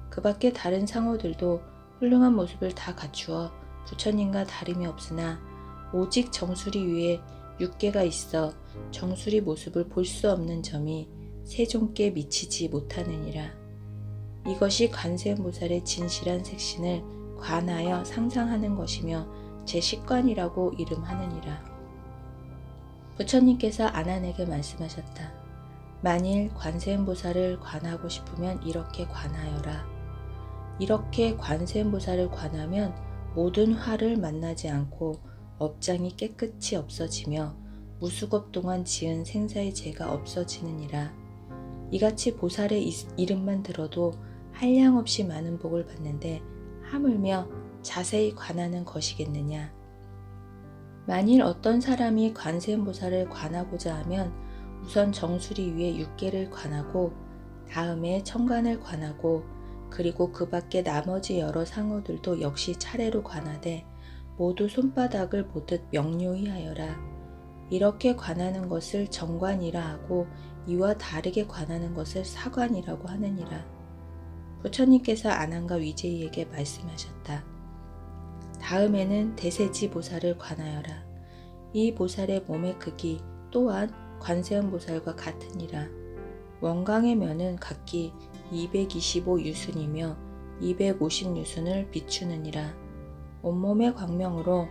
그 밖에 다른 상호들도 훌륭한 모습을 다 갖추어 부처님과 다름이 없으나 오직 정수리 위에 6개가 있어 정수리 모습을 볼 수 없는 점이 세종께 미치지 못하느니라. 이것이 관세음보살의 진실한 색신을 관하여 상상하는 것이며 제10관이라고 이름하느니라. 부처님께서 아난에게 말씀하셨다. 만일 관세음보살을 관하고 싶으면 이렇게 관하여라. 이렇게 관세음보살을 관하면 모든 화를 만나지 않고 업장이 깨끗이 없어지며 무수겁 동안 지은 생사의 죄가 없어지느니라. 이같이 보살의 이름만 들어도 한량없이 많은 복을 받는데 하물며 자세히 관하는 것이겠느냐. 만일 어떤 사람이 관세음보살을 관하고자 하면 우선 정수리 위에 6개를 관하고 다음에 천간을 관하고 그리고 그 밖에 나머지 여러 상호들도 역시 차례로 관하되 모두 손바닥을 보듯 명료히 하여라. 이렇게 관하는 것을 정관이라 하고 이와 다르게 관하는 것을 사관이라고 하느니라. 부처님께서 아난과 위제이에게 말씀하셨다. 다음에는 대세지 보살을 관하여라. 이 보살의 몸의 크기 또한 관세음보살과 같으니라. 원광의 면은 각기 225유순이며 250유순을 비추느니라. 온몸의 광명으로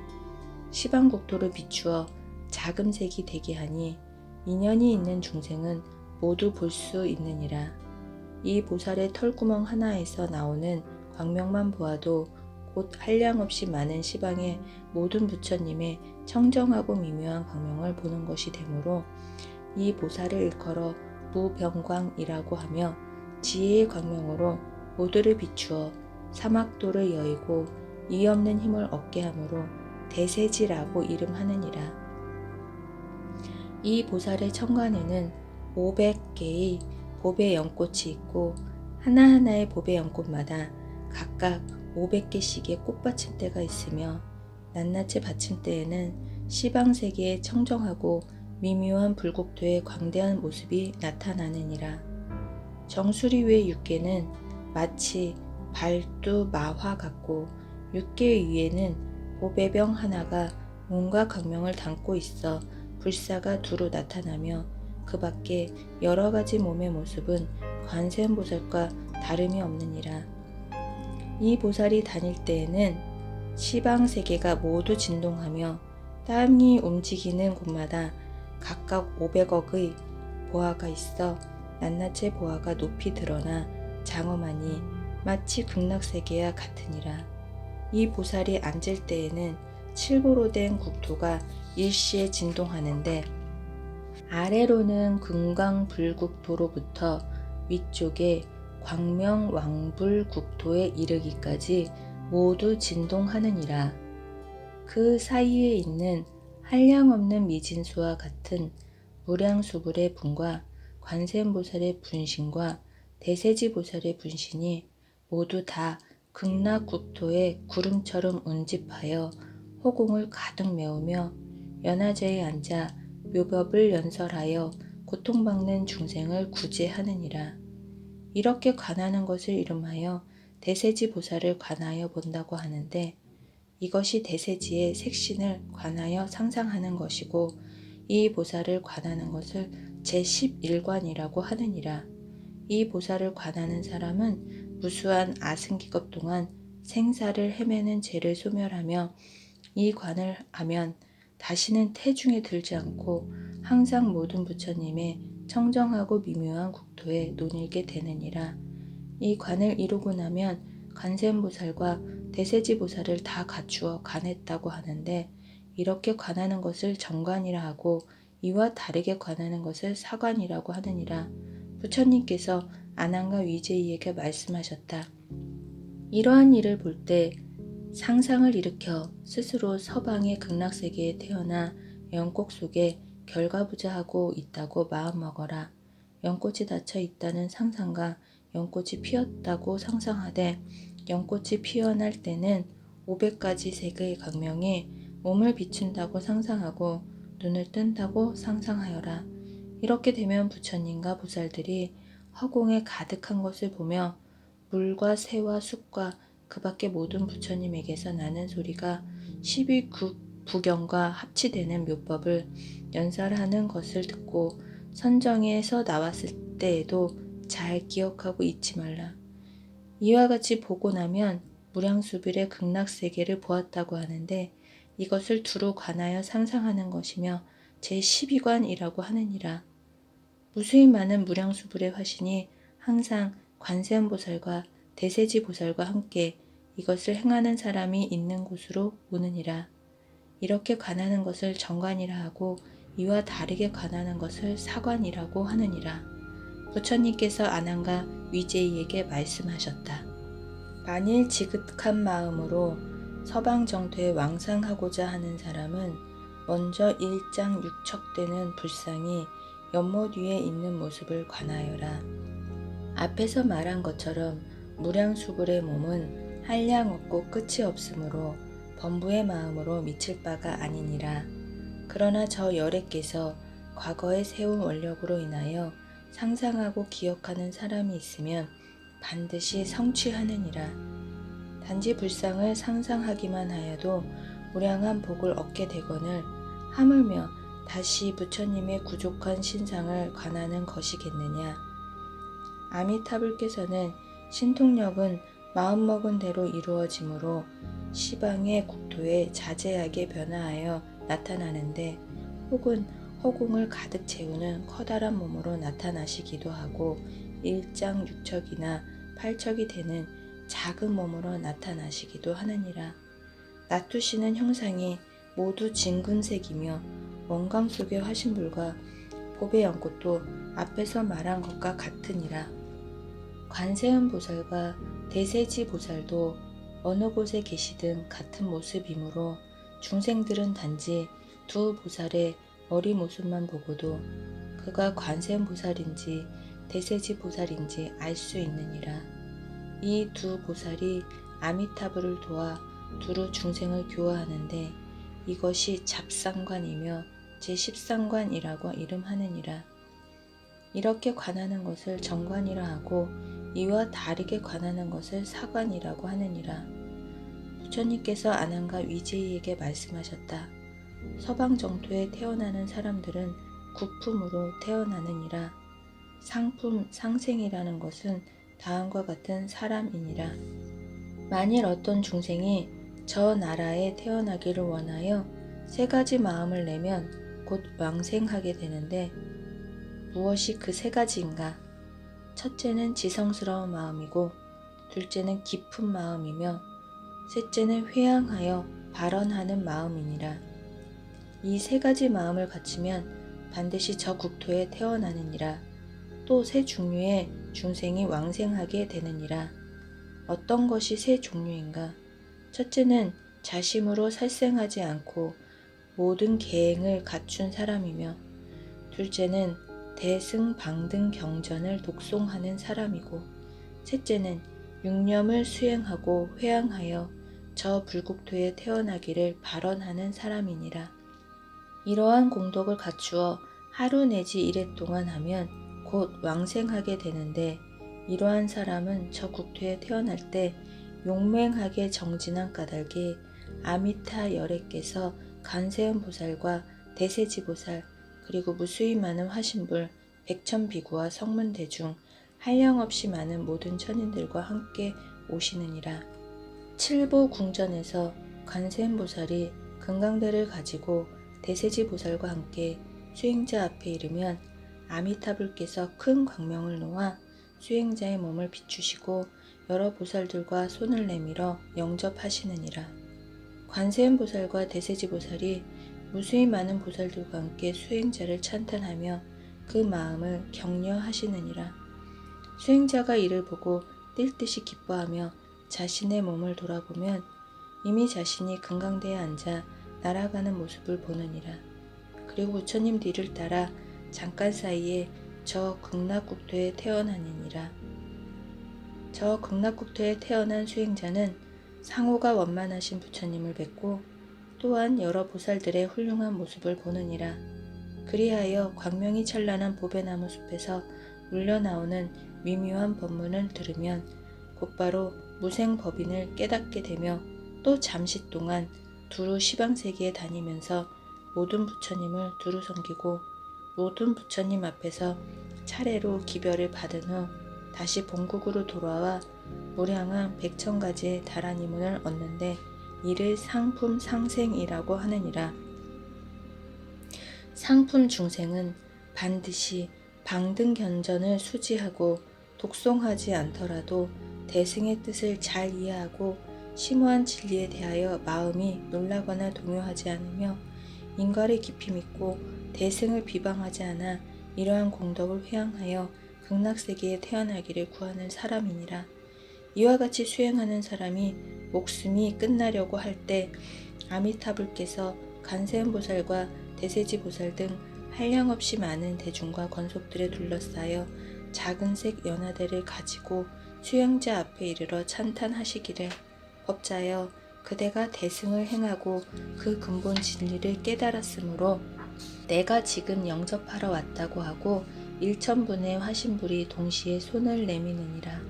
시방국토를 비추어 자금색이 되게 하니 인연이 있는 중생은 모두 볼 수 있느니라. 이 보살의 털구멍 하나에서 나오는 광명만 보아도 곧 한량없이 많은 시방의 모든 부처님의 청정하고 미묘한 광명을 보는 것이 되므로 이 보살을 일컬어 무병광이라고 하며 지혜의 광명으로 모두를 비추어 사막도를 여의고 이 없는 힘을 얻게 하므로 대세지라고 이름하느니라. 이 보살의 천간에는 500개의 보배 연꽃이 있고 하나하나의 보배 연꽃마다 각각 500개씩의 꽃받침대가 있으며 낱낱이 받침대에는 시방세계의 청정하고 미묘한 불국토의 광대한 모습이 나타나느니라. 정수리 위의 6개는 마치 발두 마화 같고 6개 위에는 보배병 하나가 온갖 광명을 담고 있어 불사가 두루 나타나며 그 밖에 여러 가지 몸의 모습은 관세음보살과 다름이 없느니라. 이 보살이 다닐 때에는 시방세계가 모두 진동하며 땅이 움직이는 곳마다 각각 500억의 보화가 있어 낱낱의 보화가 높이 드러나 장엄하니 마치 극락세계와 같으니라. 이 보살이 앉을 때에는 칠보로 된 국토가 일시에 진동하는데 아래로는 금강불국토로부터 위쪽에 광명왕불국토에 이르기까지 모두 진동하느니라. 그 사이에 있는 한량없는 미진수와 같은 무량수불의 분과 관세음보살의 분신과 대세지보살의 분신이 모두 다 극락국토에 구름처럼 운집하여 호공을 가득 메우며 연화제에 앉아 묘법을 연설하여 고통받는 중생을 구제하느니라. 이렇게 관하는 것을 이름하여 대세지보살을 관하여 본다고 하는데 이것이 대세지의 색신을 관하여 상상하는 것이고 이 보살을 관하는 것을 제11관이라고 하느니라. 이 보살을 관하는 사람은 무수한 아승기급 동안 생사를 헤매는 죄를 소멸하며 이 관을 하면 다시는 태중에 들지 않고 항상 모든 부처님의 청정하고 미묘한 국토에 논일게 되느니라. 이 관을 이루고 나면 관세음보살과 대세지보살을 다 갖추어 관했다고 하는데, 이렇게 관하는 것을 정관이라 하고 이와 다르게 관하는 것을 사관이라고 하느니라. 부처님께서 아난과 위제이에게 말씀하셨다. 이러한 일을 볼 때 상상을 일으켜 스스로 서방의 극락세계에 태어나 연꽃 속에 결과부자하고 있다고 마음먹어라. 연꽃이 닫혀 있다는 상상과 연꽃이 피었다고 상상하되, 연꽃이 피어날 때는 500가지 색의 광명이 몸을 비춘다고 상상하고 눈을 뜬다고 상상하여라. 이렇게 되면 부처님과 보살들이 허공에 가득한 것을 보며 물과 새와 숲과 그 밖의 모든 부처님에게서 나는 소리가 12부경과 합치되는 묘법을 연설하는 것을 듣고 선정에서 나왔을 때에도 잘 기억하고 잊지 말라. 이와 같이 보고 나면 무량수빌의 극락세계를 보았다고 하는데, 이것을 두루 관하여 상상하는 것이며 제12관이라고 하느니라. 무수히 많은 무량수불의 화신이 항상 관세음보살과 대세지보살과 함께 이것을 행하는 사람이 있는 곳으로 오느니라. 이렇게 관하는 것을 정관이라 하고 이와 다르게 관하는 것을 사관이라고 하느니라. 부처님께서 아난과 위제이에게 말씀하셨다. 만일 지극한 마음으로 서방정토에 왕상하고자 하는 사람은 먼저 일장육척되는 불상이 연못 위에 있는 모습을 관하여라. 앞에서 말한 것처럼 무량수불의 몸은 한량 없고 끝이 없으므로 범부의 마음으로 미칠 바가 아니니라. 그러나 저 열애께서 과거에 세운 원력으로 인하여 상상하고 기억하는 사람이 있으면 반드시 성취하느니라. 단지 불상을 상상하기만 하여도 무량한 복을 얻게 되거늘 하물며 다시 부처님의 구족한 신상을 관하는 것이겠느냐. 아미타불께서는 신통력은 마음먹은 대로 이루어지므로 시방의 국토에 자제하게 변화하여 나타나는데, 혹은 허공을 가득 채우는 커다란 몸으로 나타나시기도 하고 일장육척이나 팔척이 되는 작은 몸으로 나타나시기도 하느니라. 나투시는 형상이 모두 진근색이며 원광 속의 화신불과 곱의 연꽃도 앞에서 말한 것과 같으니라. 관세음보살과 대세지보살도 어느 곳에 계시든 같은 모습이므로 중생들은 단지 두 보살의 머리 모습만 보고도 그가 관세음보살인지 대세지보살인지 알 수 있느니라. 이 두 보살이 아미타불을 도와 두루 중생을 교화하는데, 이것이 잡상관이며 제13관이라고 이름하느니라. 이렇게 관하는 것을 정관이라 하고 이와 다르게 관하는 것을 사관이라고 하느니라. 부처님께서 아난과 위제이에게 말씀하셨다. 서방정토에 태어나는 사람들은 구품으로 태어나느니라. 상품, 상생이라는 것은 다음과 같은 사람이니라. 만일 어떤 중생이 저 나라에 태어나기를 원하여 세 가지 마음을 내면 곧 왕생하게 되는데, 무엇이 그 세 가지인가? 첫째는 지성스러운 마음이고, 둘째는 깊은 마음이며, 셋째는 회양하여 발언하는 마음이니라. 이 세 가지 마음을 갖추면 반드시 저 국토에 태어나느니라. 또 세 종류의 중생이 왕생하게 되느니라. 어떤 것이 세 종류인가? 첫째는 자심으로 살생하지 않고 모든 계행을 갖춘 사람이며, 둘째는 대승방등 경전을 독송하는 사람이고, 셋째는 육념을 수행하고 회양하여 저 불국토에 태어나기를 발언하는 사람이니라. 이러한 공덕을 갖추어 하루 내지 이래 동안 하면 곧 왕생하게 되는데, 이러한 사람은 저 국토에 태어날 때 용맹하게 정진한 까닭에 아미타 열애께서 관세음보살과 대세지보살 그리고 무수히 많은 화신불, 백천비구와 성문대중 한량없이 많은 모든 천인들과 함께 오시느니라. 칠보궁전에서 관세음보살이 금강대를 가지고 대세지 보살과 함께 수행자 앞에 이르면 아미타불께서 큰 광명을 놓아 수행자의 몸을 비추시고 여러 보살들과 손을 내밀어 영접하시느니라. 관세음 보살과 대세지 보살이 무수히 많은 보살들과 함께 수행자를 찬탄하며 그 마음을 격려하시느니라. 수행자가 이를 보고 뛸 듯이 기뻐하며 자신의 몸을 돌아보면 이미 자신이 금강대에 앉아 날아가는 모습을 보느니라. 그리고 부처님 뒤를 따라 잠깐 사이에 저 극락국토에 태어나느니라. 저 극락국토에 태어난 수행자는 상호가 원만하신 부처님을 뵙고 또한 여러 보살들의 훌륭한 모습을 보느니라. 그리하여 광명이 찬란한 보배나무 숲에서 물려나오는 미묘한 법문을 들으면 곧바로 무생법인을 깨닫게 되며 또 잠시 동안 두루 시방세계에 다니면서 모든 부처님을 두루 섬기고 모든 부처님 앞에서 차례로 기별을 받은 후 다시 본국으로 돌아와 무량한 100,000가지의 다라니문을 얻는데 이를 상품 상생이라고 하느니라. 상품 중생은 반드시 방등견전을 수지하고 독송하지 않더라도 대승의 뜻을 잘 이해하고 심오한 진리에 대하여 마음이 놀라거나 동요하지 않으며 인과를 깊이 믿고 대승을 비방하지 않아 이러한 공덕을 회항하여 극락세계에 태어나기를 구하는 사람이니라. 이와 같이 수행하는 사람이 목숨이 끝나려고 할 때 아미타불께서 간세음보살과 대세지보살 등 한량없이 많은 대중과 권속들에 둘러싸여 작은색 연화대를 가지고 수행자 앞에 이르러 찬탄하시기를 법자여 그대가 대승을 행하고 그 근본 진리를 깨달았으므로 내가 지금 영접하러 왔다고 하고 1,000분의 화신불이 동시에 손을 내미느니라.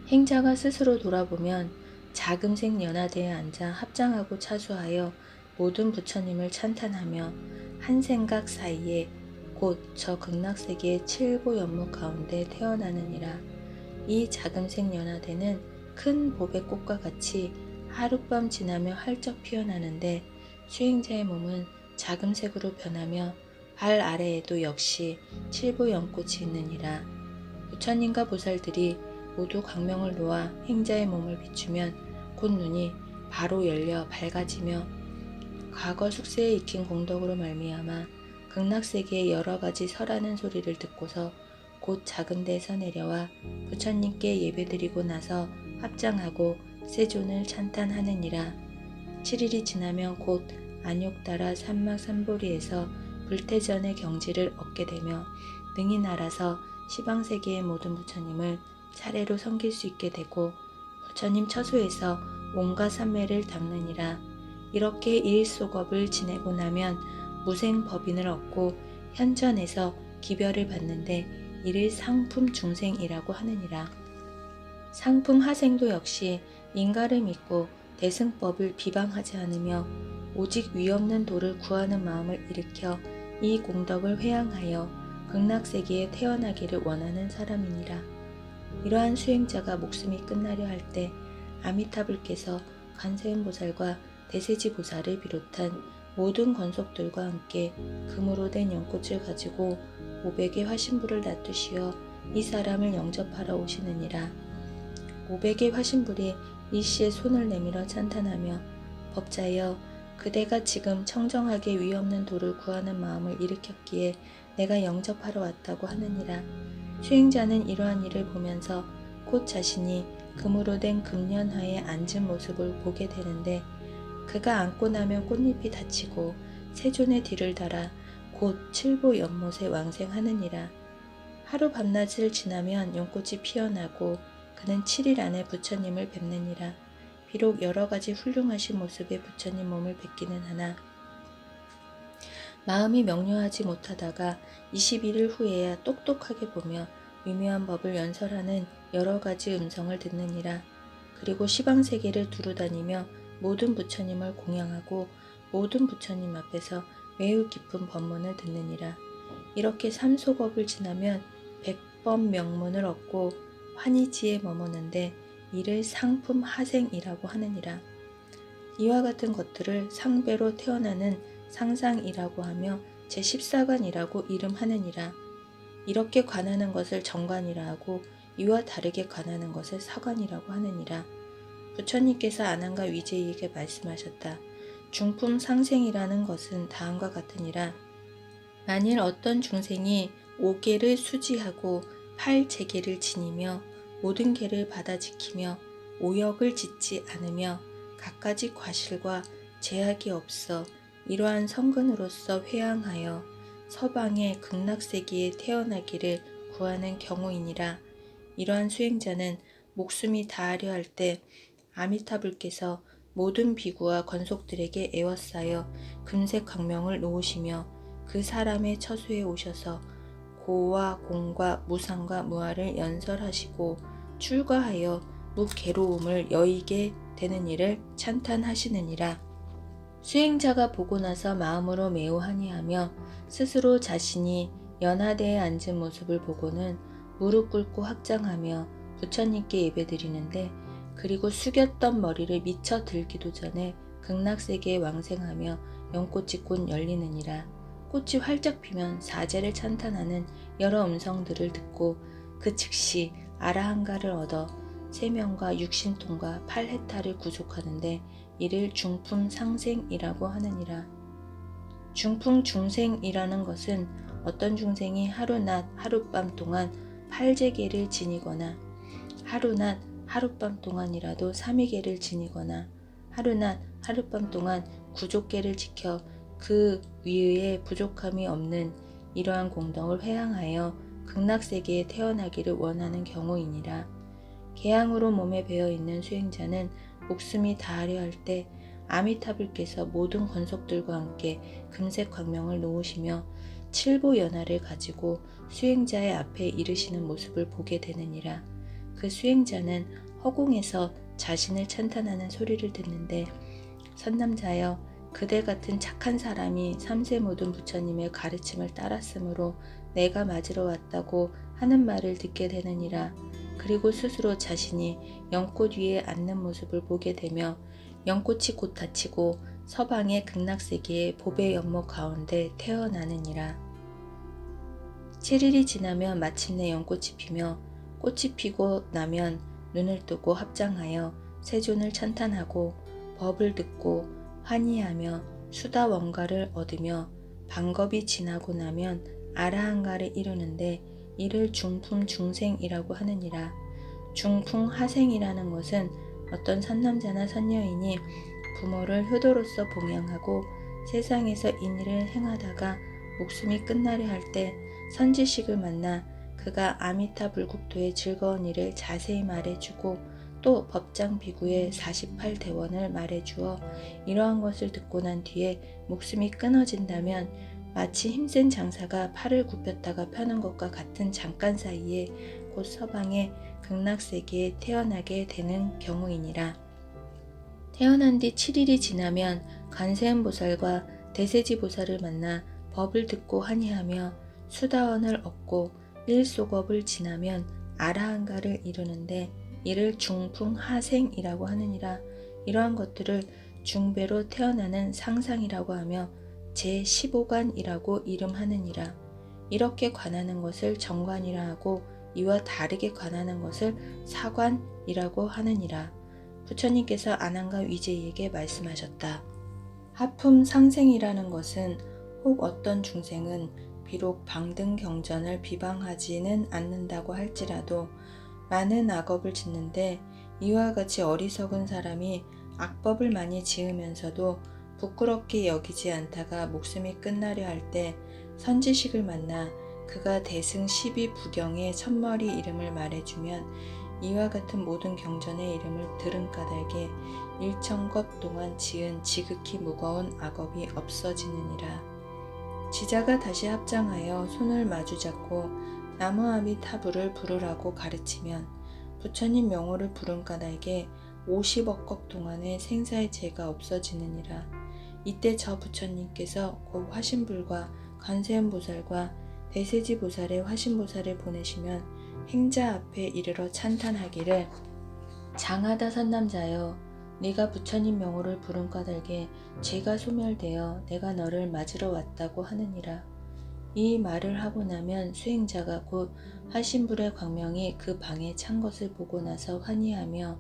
행자가 스스로 돌아보면 자금색 연화대에 앉아 합장하고 차수하여 모든 부처님을 찬탄하며 한 생각 사이에 곧 저 극락세계의 칠고 연못 가운데 태어나느니라. 이 자금색 연화대는 큰 보배꽃과 같이 하룻밤 지나며 활짝 피어나는데 수행자의 몸은 자금색으로 변하며 발 아래에도 역시 칠보 연꽃이 있느니라. 부처님과 보살들이 모두 광명을 놓아 행자의 몸을 비추면 곧 눈이 바로 열려 밝아지며 과거 숙세에 익힌 공덕으로 말미암아 극락세계의 여러 가지 설하는 소리를 듣고서 곧 작은 데에서 내려와 부처님께 예배드리고 나서 합장하고 세존을 찬탄하느니라. 7일이 지나면 곧 안욕따라 삼막삼보리에서 불태전의 경지를 얻게 되며 능히 날아서 시방세계의 모든 부처님을 차례로 섬길 수 있게 되고 부처님 처소에서 온갖 삼매를 닦느니라. 이렇게 일속업을 지내고 나면 무생법인을 얻고 현전에서 기별을 받는데 이를 상품 중생이라고 하느니라. 상품 하생도 역시 인가를 믿고 대승법을 비방하지 않으며 오직 위없는 도를 구하는 마음을 일으켜 이 공덕을 회항하여 극락세계에 태어나기를 원하는 사람이니라. 이러한 수행자가 목숨이 끝나려 할 때 아미타불께서 관세음보살과 대세지보살을 비롯한 모든 권속들과 함께 금으로 된 연꽃을 가지고 500의 화신불을 놔두시어 이 사람을 영접하러 오시느니라. 500의 화신불이 일시에 손을 내밀어 찬탄하며 법자여 그대가 지금 청정하게 위없는 도를 구하는 마음을 일으켰기에 내가 영접하러 왔다고 하느니라. 수행자는 이러한 일을 보면서 곧 자신이 금으로 된 금련화에 앉은 모습을 보게 되는데 그가 앉고 나면 꽃잎이 닫히고 세존의 뒤를 달아 곧 칠보 연못에 왕생하느니라. 하루 밤낮을 지나면 연꽃이 피어나고 그는 7일 안에 부처님을 뵙느니라. 비록 여러 가지 훌륭하신 모습의 부처님 몸을 뵙기는 하나 마음이 명료하지 못하다가 21일 후에야 똑똑하게 보며 미묘한 법을 연설하는 여러 가지 음성을 듣느니라. 그리고 시방세계를 두루다니며 모든 부처님을 공양하고 모든 부처님 앞에서 매우 깊은 법문을 듣느니라. 이렇게 삼소겁을 지나면 100번 명문을 얻고 환희지에 머무는데 이를 상품 하생이라고 하느니라. 이와 같은 것들을 상배로 태어나는 상상이라고 하며 제14관이라고 이름하느니라. 이렇게 관하는 것을 정관이라 하고 이와 다르게 관하는 것을 사관이라고 하느니라. 부처님께서 아난과 위제이에게 말씀하셨다. 중품 상생이라는 것은 다음과 같으니라. 만일 어떤 중생이 5계를 수지하고 8재계를 지니며 모든 계를 받아 지키며 오역을 짓지 않으며 갖가지 과실과 제약이 없어 이러한 성근으로서 회항하여 서방의 극락세계에 태어나기를 구하는 경우이니라. 이러한 수행자는 목숨이 다하려 할 때 아미타불께서 모든 비구와 권속들에게 애워싸여 금색 광명을 놓으시며 그 사람의 처소에 오셔서 고와 공과 무상과 무아를 연설하시고 출가하여 무괴로움을 여의게 되는 일을 찬탄하시느니라. 수행자가 보고 나서 마음으로 매우 한이하며 스스로 자신이 연하대에 앉은 모습을 보고는 무릎 꿇고 합장하며 부처님께 예배드리는데, 그리고 숙였던 머리를 미쳐 들기도 전에 극락세계에 왕생하며 연꽃이 곧 열리느니라. 꽃이 활짝 피면 사제를 찬탄하는 여러 음성들을 듣고 그 즉시 아라한가를 얻어 세명과 육신통과 8해탈을 구속하는데 이를 중품 상생이라고 하느니라. 중품 중생이라는 것은 어떤 중생이 하루낮 하룻밤 동안 8재계를 지니거나 하루낮 하룻밤 동안이라도 3위계를 지니거나 하루낮 하룻밤 동안 구족계를 지켜 그 위에 부족함이 없는 이러한 공덕을 회항하여 극락세계에 태어나기를 원하는 경우이니라. 개양으로 몸에 배어있는 수행자는 목숨이 다하려 할 때 아미타불께서 모든 권속들과 함께 금색 광명을 놓으시며 칠보연화를 가지고 수행자의 앞에 이르시는 모습을 보게 되느니라. 그 수행자는 허공에서 자신을 찬탄하는 소리를 듣는데, 선남자여, 그대 같은 착한 사람이 삼세 모든 부처님의 가르침을 따랐으므로 내가 맞으러 왔다고 하는 말을 듣게 되느니라. 그리고 스스로 자신이 연꽃 위에 앉는 모습을 보게 되며 연꽃이 곧 닫히고 서방의 극락세계의 보배 연못 가운데 태어나느니라. 7일이 지나면 마침내 연꽃이 피며 꽃이 피고 나면 눈을 뜨고 합장하여 세존을 찬탄하고 법을 듣고 환희하며 수다 원가를 얻으며 방겁이 지나고 나면 아라한가를 이루는데 이를 중품 중생이라고 하느니라. 중품 하생이라는 것은 어떤 선남자나 선여인이 부모를 효도로서 봉양하고 세상에서 인일을 행하다가 목숨이 끝나려 할 때 선지식을 만나 그가 아미타 불국토의 즐거운 일을 자세히 말해주고 또 법장 비구의 48대원을 말해주어 이러한 것을 듣고 난 뒤에 목숨이 끊어진다면 마치 힘센 장사가 팔을 굽혔다가 펴는 것과 같은 잠깐 사이에 곧 서방의 극락세계에 태어나게 되는 경우이니라. 태어난 뒤 7일이 지나면 관세음보살과 대세지보살을 만나 법을 듣고 환희하며 수다원을 얻고 일소겁을 지나면 아라한가를 이루는데 이를 중풍하생이라고 하느니라. 이러한 것들을 중배로 태어나는 상상이라고 하며 제15관이라고 이름하느니라. 이렇게 관하는 것을 정관이라 하고 이와 다르게 관하는 것을 사관이라고 하느니라. 부처님께서 아난과 위제이에게 말씀하셨다. 하품 상생이라는 것은 혹 어떤 중생은 비록 방등경전을 비방하지는 않는다고 할지라도 많은 악업을 짓는데 이와 같이 어리석은 사람이 악법을 많이 지으면서도 부끄럽게 여기지 않다가 목숨이 끝나려 할 때 선지식을 만나 그가 대승 12부경의 첫머리 이름을 말해주면 이와 같은 모든 경전의 이름을 들은 까닭에 1000겁 동안 지은 지극히 무거운 악업이 없어지느니라. 지자가 다시 합장하여 손을 마주잡고 나무아미타불을 부르라고 가르치면 부처님 명호를 부른 까닭에 50억겁 동안의 생사의 죄가 없어지느니라. 이때 저 부처님께서 곧 화신불과 관세음보살과 대세지보살의 화신보살을 보내시면 행자 앞에 이르러 찬탄하기를, 장하다 선남자여, 네가 부처님 명호를 부른 까닭에 죄가 소멸되어 내가 너를 맞으러 왔다고 하느니라. 이 말을 하고 나면 수행자가 곧 화신불의 광명이 그 방에 찬 것을 보고 나서 환희하며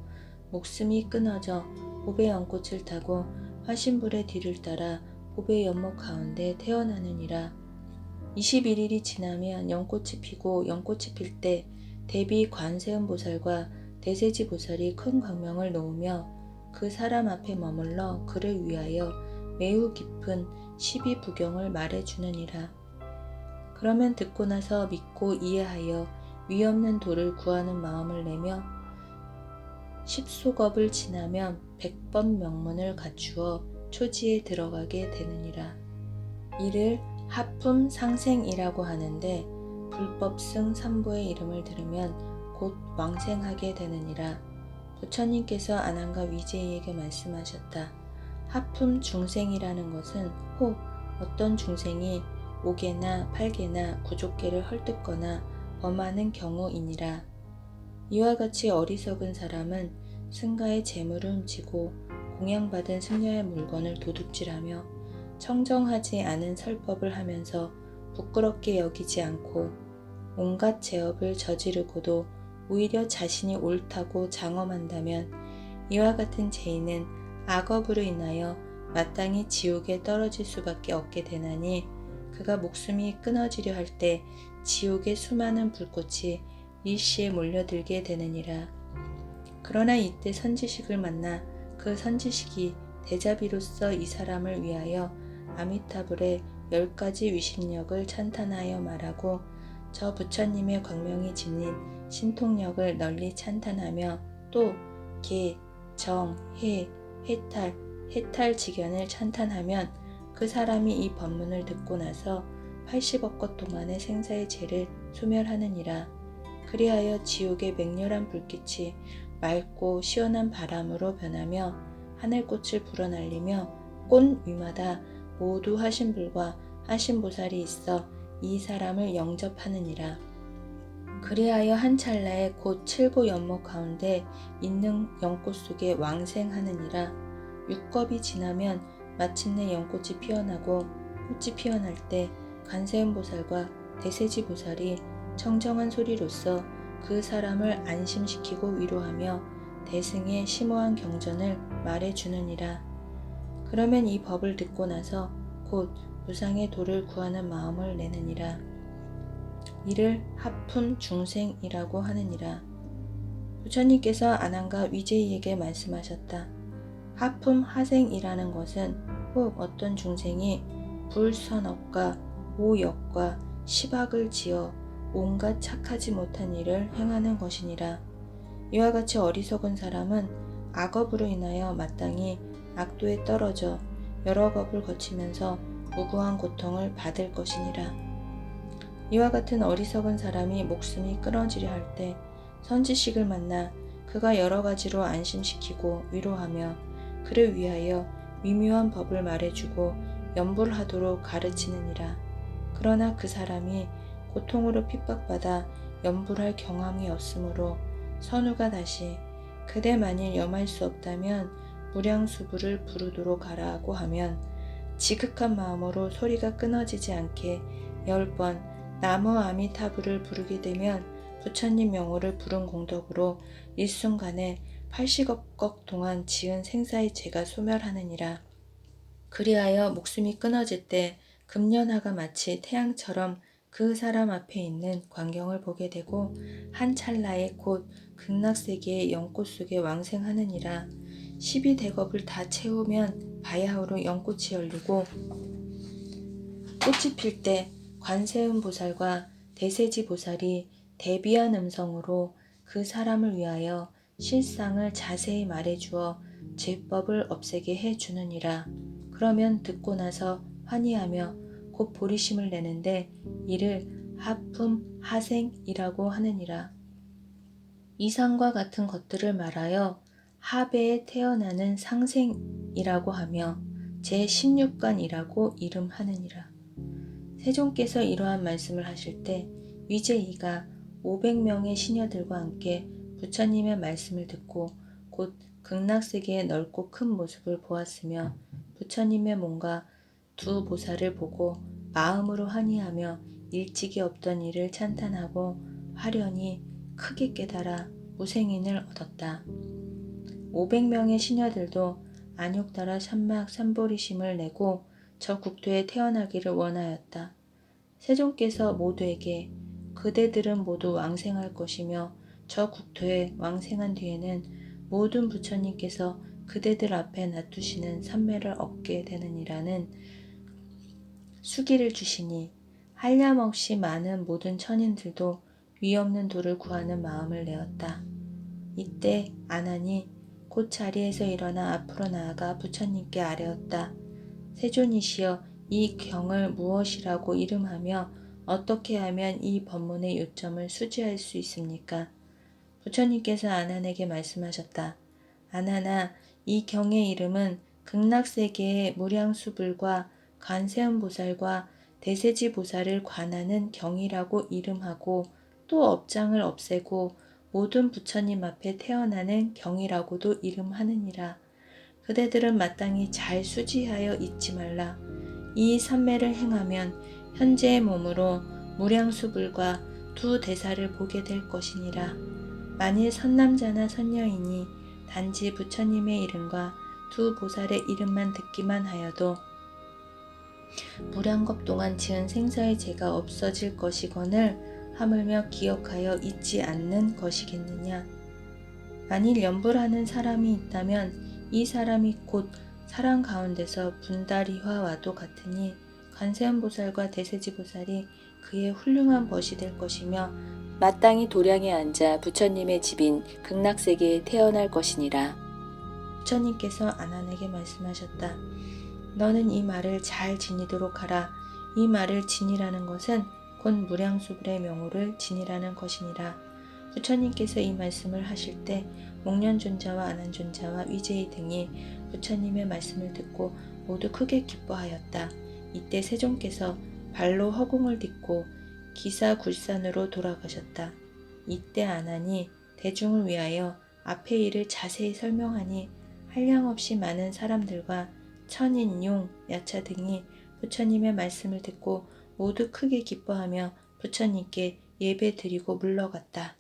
목숨이 끊어져 보배 연꽃을 타고 화신불의 뒤를 따라 보배 연못 가운데 태어나느니라. 21일이 지나면 연꽃이 피고 연꽃이 필 때 대비 관세음보살과 대세지보살이 큰 광명을 놓으며 그 사람 앞에 머물러 그를 위하여 매우 깊은 12부경을 말해주느니라. 그러면 듣고 나서 믿고 이해하여 위없는 도를 구하는 마음을 내며 10소겁을 지나면 100번 명문을 갖추어 초지에 들어가게 되느니라. 이를 하품상생이라고 하는데 불법승 삼보의 이름을 들으면 곧 왕생하게 되느니라. 부처님께서 아난과 위제이에게 말씀하셨다. 하품중생이라는 것은 혹 어떤 중생이 5개나 8개나 9족계를 헐뜯거나 범하는 경우이니라. 이와 같이 어리석은 사람은 승가의 재물을 훔치고 공양받은 승려의 물건을 도둑질하며 청정하지 않은 설법을 하면서 부끄럽게 여기지 않고 온갖 죄업을 저지르고도 오히려 자신이 옳다고 장엄한다면 이와 같은 죄인은 악업으로 인하여 마땅히 지옥에 떨어질 수밖에 없게 되나니 그가 목숨이 끊어지려 할 때 지옥의 수많은 불꽃이 일시에 몰려들게 되느니라. 그러나 이때 선지식을 만나 그 선지식이 대자비로서 이 사람을 위하여 아미타불의 10가지 위신력을 찬탄하여 말하고 저 부처님의 광명이 짓는 신통력을 널리 찬탄하며 또 계, 정, 해, 해탈직연을 찬탄하면 그 사람이 이 법문을 듣고 나서 80억 것 동안의 생사의 죄를 소멸하느니라. 그리하여 지옥의 맹렬한 불빛이 맑고 시원한 바람으로 변하며 하늘꽃을 불어날리며 꽃 위마다 모두 화신불과 화신보살이 있어 이 사람을 영접하느니라. 그리하여 한 찰나에 곧 7보 연못 가운데 있는 연꽃 속에 왕생하느니라. 6겁이 지나면 마침내 연꽃이 피어나고 꽃이 피어날 때 관세음보살과 대세지보살이 청정한 소리로서 그 사람을 안심시키고 위로하며 대승의 심오한 경전을 말해주느니라. 그러면 이 법을 듣고 나서 곧 무상의 도를 구하는 마음을 내느니라. 이를 하품중생이라고 하느니라. 부처님께서 아난과 위제이에게 말씀하셨다. 하품하생이라는 것은 혹 어떤 중생이 불선업과 오역과 시박을 지어 온갖 착하지 못한 일을 행하는 것이니라. 이와 같이 어리석은 사람은 악업으로 인하여 마땅히 악도에 떨어져 여러 겁을 거치면서 무고한 고통을 받을 것이니라. 이와 같은 어리석은 사람이 목숨이 끊어지려 할 때 선지식을 만나 그가 여러 가지로 안심시키고 위로하며 그를 위하여 미묘한 법을 말해주고 연불하도록 가르치느니라. 그러나 그 사람이 고통으로 핍박받아 연불할 경험이 없으므로 선우가 다시 그대 만일 염할 수 없다면 무량수부를 부르도록 하라고 하면 지극한 마음으로 소리가 끊어지지 않게 10번 나무 아미타불을 부르게 되면 부처님 명호를 부른 공덕으로 일순간에 80억 동안 지은 생사의 죄가 소멸하느니라. 그리하여 목숨이 끊어질 때 금년하가 마치 태양처럼 그 사람 앞에 있는 광경을 보게 되고 한 찰나에 곧 극락세계의 연꽃 속에 왕생하느니라. 12대겁을 다 채우면 바야흐로 연꽃이 열리고 꽃이 필 때 관세음보살과 대세지보살이 대비한 음성으로 그 사람을 위하여 실상을 자세히 말해주어 죄법을 없애게 해주느니라. 그러면 듣고 나서 환희하며 곧 보리심을 내는데 이를 하품하생이라고 하느니라. 이상과 같은 것들을 말하여 하배에 태어나는 상생이라고 하며 제16관이라고 이름하느니라. 세존께서 이러한 말씀을 하실 때 위제이가 500명의 시녀들과 함께 부처님의 말씀을 듣고 곧 극락세계의 넓고 큰 모습을 보았으며 부처님의 몸과 두 보살을 보고 마음으로 환희하며 일찍이 없던 일을 찬탄하고 화련히 크게 깨달아 무생인을 얻었다. 500명의 시녀들도 안욕달아 삼막 삼보리심을 내고 저 국토에 태어나기를 원하였다. 세존께서 모두에게 그대들은 모두 왕생할 것이며 저 국토에 왕생한 뒤에는 모든 부처님께서 그대들 앞에 놔두시는 삼매를 얻게 되느니라는 수기를 주시니 한량없이 많은 모든 천인들도 위없는 도를 구하는 마음을 내었다. 이때 아난이 곧 자리에서 일어나 앞으로 나아가 부처님께 아뢰었다. 세존이시여, 이 경을 무엇이라고 이름하며 어떻게 하면 이 법문의 요점을 수지할 수 있습니까? 부처님께서 아난에게 말씀하셨다. 아난아, 이 경의 이름은 극락세계의 무량수불과 관세음보살과 대세지보살을 관하는 경이라고 이름하고 또 업장을 없애고 모든 부처님 앞에 태어나는 경이라고도 이름하느니라. 그대들은 마땅히 잘 수지하여 잊지 말라. 이 삼매를 행하면 현재의 몸으로 무량수불과 두 대사를 보게 될 것이니라. 만일 선남자나 선녀이니 단지 부처님의 이름과 두 보살의 이름만 듣기만 하여도 무량겁 동안 지은 생사의 죄가 없어질 것이거늘 하물며 기억하여 잊지 않는 것이겠느냐. 만일 염불하는 사람이 있다면 이 사람이 곧 사람 가운데서 분다리화와도 같으니 관세음보살과 대세지보살이 그의 훌륭한 벗이 될 것이며 마땅히 도량에 앉아 부처님의 집인 극락세계에 태어날 것이니라. 부처님께서 아난에게 말씀하셨다. 너는 이 말을 잘 지니도록 하라. 이 말을 지니라는 것은 곧 무량수불의 명호를 지니라는 것이니라. 부처님께서 이 말씀을 하실 때 목련존자와 아난존자와 위제이 등이 부처님의 말씀을 듣고 모두 크게 기뻐하였다. 이때 세존께서 발로 허공을 딛고 기사굴산으로 돌아가셨다. 이때 아난이 대중을 위하여 앞의 일을 자세히 설명하니 한량없이 많은 사람들과 천인, 용, 야차 등이 부처님의 말씀을 듣고 모두 크게 기뻐하며 부처님께 예배 드리고 물러갔다.